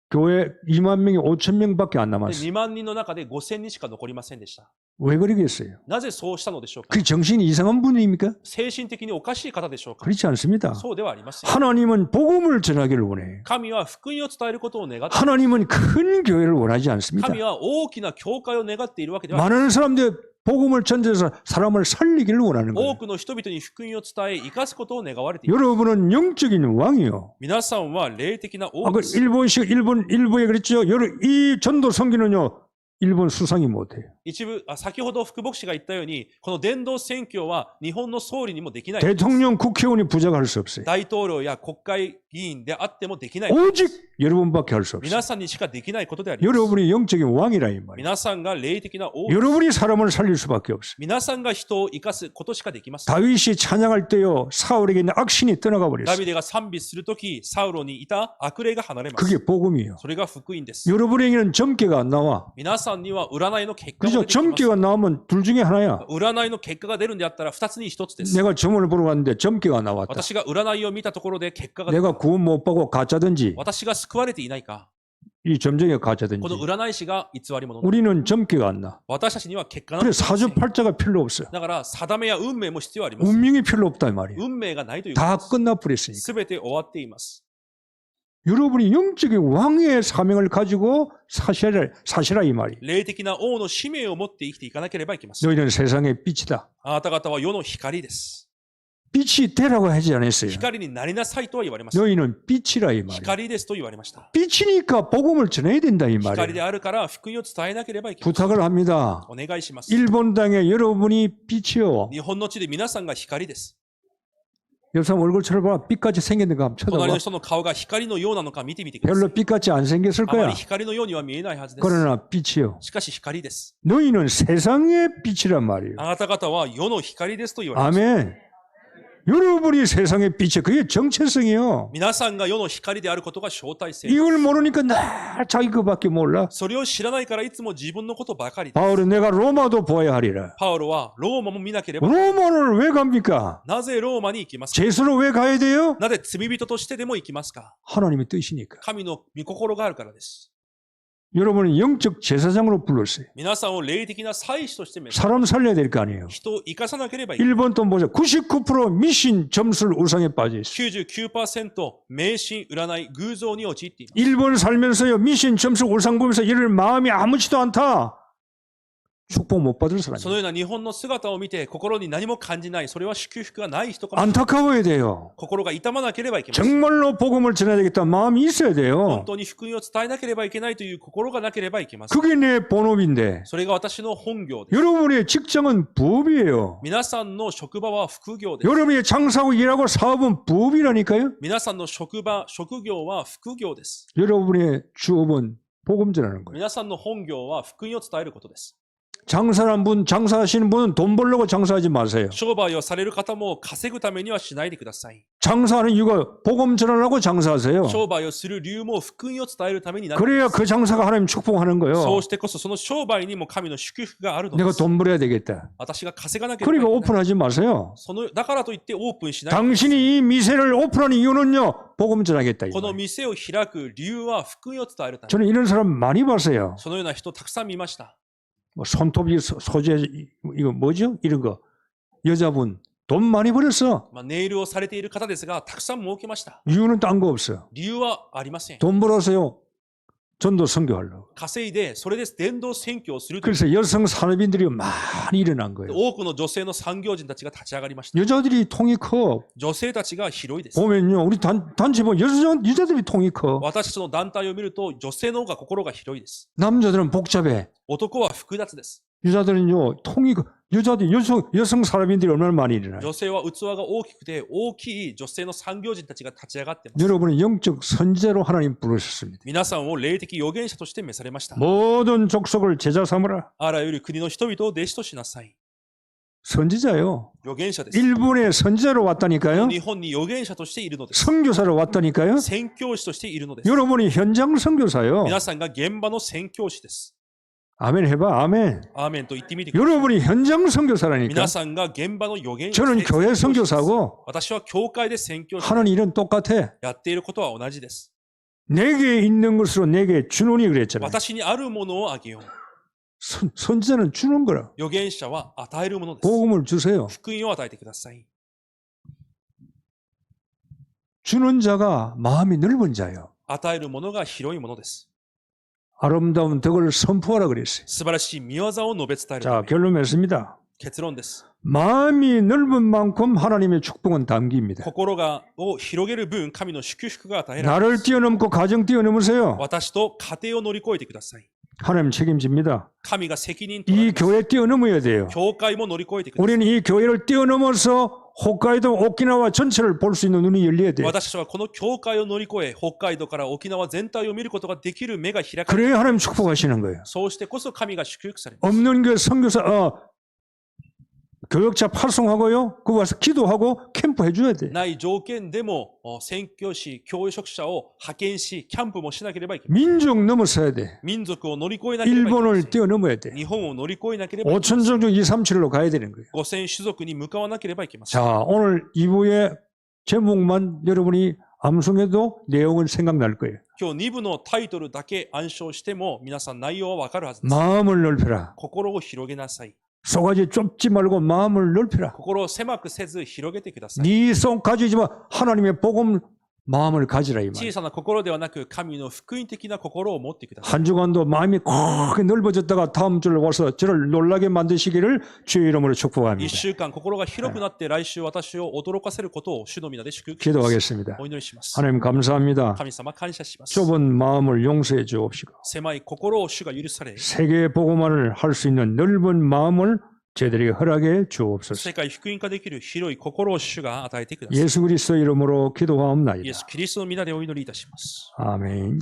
교회 2만 명이 5천 명밖에 안 で 남았어요. 2万人の中で5000人しか残りませんでした。 왜 그러겠어요? なぜそうしたのでしょうか。 그 정신이 이상한 분입니까? 精神的におかしい方でしょうか。 그렇지 않습니다. そうではありません。 하나님은 복음을 전하기를 원해요. 神は福音を伝えることを願って、 하나님은 큰 교회를 원하지 않습니다. 神は大きな教会を願っているわけではない。 많은 사람들이 복음을 전해서 사람을 살리기를 원하는 多 거예요. くの人々に福音を伝え、生かすことを願われている。 여러분은 영적인 왕이요. 皆さんは霊的な王 그 です。 일본식 일부에 그랬죠. 이 전도 선교는요. 일본 수상이 못해요. 先ほど副牧師が言ったように、この伝道宣教は日本の総理にもできない。 대통령, 국회의원이 부작할 수 없어요. 大統領や国会議員であってもできない。 오직 여러분밖에 할 수 없어요. 皆さんにしかできないことであります。 여러분이 영적인 왕이라 이 말이에요. 皆さんが霊的な王です。 여러분이 사람을 살릴 수밖에 없어요. 皆さんが人を生かすことしかできません。 다윗이 찬양할 때요. 사울에게 있는 악신이 떠나가 ダ 버렸어요. ビデが賛美するとき、サウロにいた悪霊が離れます。 그게 복음이에요. それが福音です。 여러분에게는 점괘가 안 나와. 皆さんには占いの結果 그죠? が出てきます。 점괘가 나오면 둘 중에 하나야. 占いの結果が出るんであったら2つに1つです。 내가 점을 보러 갔는데 점괘가 나왔다. 私が占いを見たところで結果が出た。 내가 구원 못 받고 가짜든지 私が救われていないか。 이 점쟁이가 この 가짜든지 占い師が偽り者。 우리는 점괘가 안 나. 私たちには結果が 그래 出ていません。 사주팔자가 필요 없어요. だから定めや運命も必要あります。 운명이 필요 없다 이 말이에요. 運命がないというこ 다 とです。 끝나버렸으니까. すべて終わっています。 여러분이 영적인 왕의 사명을 가지고 사시라 이 말이에요. 霊的な王の使命を持って生きていかなければいけません。 너희는 세상의 빛이다. あなた方は世の光です。 빛이 되라고 하지 않았어요. 光になりなさいとは言われました。 너희는 빛이라 이 말이에요. 光ですと言われました。 빛이니까 복음을 전해야 된다 이 光 말이에요. であるから福音を伝えなければいけません。 부탁을 합니다. お願いします。 일본 땅에 여러분이 빛이요. 日本の地で皆さんが光です。 옆 사람 얼굴 쳐다봐. 빛같이 생겼는가 한번 隣 쳐다봐. の人の顔が光のようなのか見てみてくださ 별로 い。 빛같이 안 생겼을 あま 거야. り光のようには見えないはずです。 그러나 빛이요. しかし光です。 너희는 세상의 빛이란 말이에요. あなた方は世の光ですと言われました。 아멘. 여러분이 세상의 빛이에요. 그게 정체성이요. 皆さんが世の光であることが招待性。 이걸 모르니까 날 자기 것밖에 몰라. それを知らないからいつも自分のことばかりです。 바울은 내가 로마도 보아야 하리라. パウロはローマも見なければ。 로마를 왜 갑니까? なぜローマに行きますか？ 죄수로 왜 가야 돼요? なぜ罪人としてでも行きますか？ 하나님의 뜻이니까. 神の御心があるからです。 여러분은 영적 제사장으로 불렀어요. 皆さんを霊的な祭司として召し 사람 살려야 될 거 아니에요. 人を生かさなければいけない。 일본 돈 보자. 99% 미신 점술 우상에 빠져 있어요. 99% 迷信、占い、偶像に陥っています。 일본 살면서요. 미신 점술 우상 보면서 이럴 마음이 아무지도 않다. 축복 못 받을 そ 사람이에요. のような日本の姿を見て心に何も感じない、それは祝福がない人かもしれない。 안타까워야 돼요. 心が痛まなければいけません。 정말로 복음을 전해야 되겠다. 마음이 있어야 本 돼요. 当に福音を伝えなければいけないという心がなければいけません。 그게 내 본업인데 それが私の本業です。 여러분의 직장은 부업이에요. 皆さんの職場は副業です。 여러분이 장사하고 일하고 사업은 부업이라니까요. 皆さんの職場、職業は副業です。 여러분의 주업은 복음 전하는 거예요. 皆さんの本業は福音を伝えることです。 장사하는 분, 장사하시는 분은 돈 벌려고 장사하지 마세요. 商売をされる方も稼ぐためにはしないでください。 장사하는 이유가 복음 전하려고 장사하세요. 商売をする理由も福音を伝えるためになる。 그래야 그 장사가 하나님 축복하는 そ 거예요. うしてこそその商売にも神の祝福があるので 내가 す。 돈 벌어야 되겠다. 私が稼がなければいけ 그러니까 ない。 오픈하지 마세요. だからといってオープンしない。 당신이 이 미세를 오픈하는 이유는요. 복음 전하겠다. この店を開く理由は福音を伝えるため。 저는 이런 사람 많이 봤어요. そのような人たくさん見ました。 뭐 손톱이 소재 이거 뭐죠? 이런 거. 여자분 돈 많이 벌었어. ネイルをされている方ですが、たくさん儲けました。 이유는 딴 거 없어요. 理由はありません。 돈 벌어서요. 전도 선교하려고. 稼いで、それで伝道宣教をするという。 그래서 여성 산업인들이 많이 일어난 거예요. 多くの女性の産業人たちが立ち上がりました。 여자들이 통이 커. 女性たちが広いです。 보면요. 우리 단체 보면 여자들이 통이 커. 私たちの団体を見ると、女性の方が心が広いです。 남자들은 복잡해. 男は複雑です。 여자들은요. 통이 커. 여성 산업인들이 얼마나 많이 일어나요. 女性は器が大きくて、大きい女性の産業人たちが立ち上がっています。 여러분은 영적 선제로 하나님 부르셨습니다. 皆さんを霊的預言者として召されました。 모든 족속을 제자 삼으라. あらゆる国の人々を弟子としなさい。 선지자요. 預言者です。 일본에 선지자로 왔다니까요. 日本に預言者としているのです。 선교사로 왔다니까요. 宣教師としているのです。 여러분이 현장 선교사요. 皆さんが現場の宣教師です。 아멘 해봐. 아멘. アーメンと言ってみてください。 여러분이 현장 선교사라니까. 皆さんが現場の預言者 저는 교회 선교사고 私は教会で宣教師 하는 일은 똑같아. やっていることは同じです。 내게 있는 것으로 내게 주노니 그랬잖아요. 私にあるものをあげよう。 선지자는 주는 거라. 預言者は与えるものです。 복음을 주세요. 福音を与えてください。 주는 자가 마음이 넓은 자요. 与えるものが広いものです。 아름다운 덕을 선포하라 그랬어요. 素晴らしい見業を述べ伝えるた 자, め。 결론 맺습니다. 結論です。 마음이 넓은 만큼 하나님의 축복은 담깁니다. 心を広げる分、神の祝福が与えられま 나를 す。 뛰어넘고 가정 뛰어넘으세요. 私と家庭を乗り越えてください。 하나님 책임집니다. 神が責任とられ 이 ます。 교회 뛰어넘어야 돼요. 教会も乗り越えてください。 우리는 이 교회를 뛰어넘어서 홋카이도 오키나와 전체를 볼 수 있는 눈이 열려야 돼요. 私たちはこの教会を乗り越え、北海道から沖縄全体を見ることができる目が開かれ、 그래야 하나님 축복하시는 거예요. そうしてこそ神が祝福されます。 없는 게 선교사 교역자 파송하고요. 그 와서 기도하고 캠프 해줘야 돼. ない条件でも宣教師、教職者を派遣し、キャンプもしなければいけない。 민족 넘어서야 돼. 民族を乗り越えなければいけま 일본을 せん。 뛰어넘어야 돼. 日本を乗り越えなければいけません。 5천 종 중 2, 3, 7로 가야 되는 거예요. 5000種族に向かわなければいけません。 자, 오늘 2부의 제목만 여러분이 암송해도 내용은 생각날 거예요. 今日2部のタイトルだけ暗唱しても皆さん内容はわかるはずです。 마음을 넓혀라. 心を広げなさい。 속아지 좁지 말고 마음을 넓혀라. 心を狭くせず広げてください。 네 속 가지지만 하나님의 복음 마음을 가지라 이 小 말. さな心ではなく、神の福音的な心を持ってください。 한 주간도 마음이 크게 넓어졌다가 다음 주를 와서 저를 놀라게 만드시기를 주의 이름으로 一 축복합니다. 週間心が広くなって、来週私を驚かせることを主の皆で祝福します。 기도하겠습니다. お祈りします。 하나님 감사합니다. 神様感謝します。 좁은 마음을 용서해 주옵시고 狭い心を主が許され、 세계 복음화를 할 수 있는 넓은 마음을 저희들에게 허락해 주옵소서. 世界福音化できる広い心を主が与えてください。 예수 그리스도 이름으로 기도하옵나이다. イエス・キリストの皆でお祈りいたします。 아멘.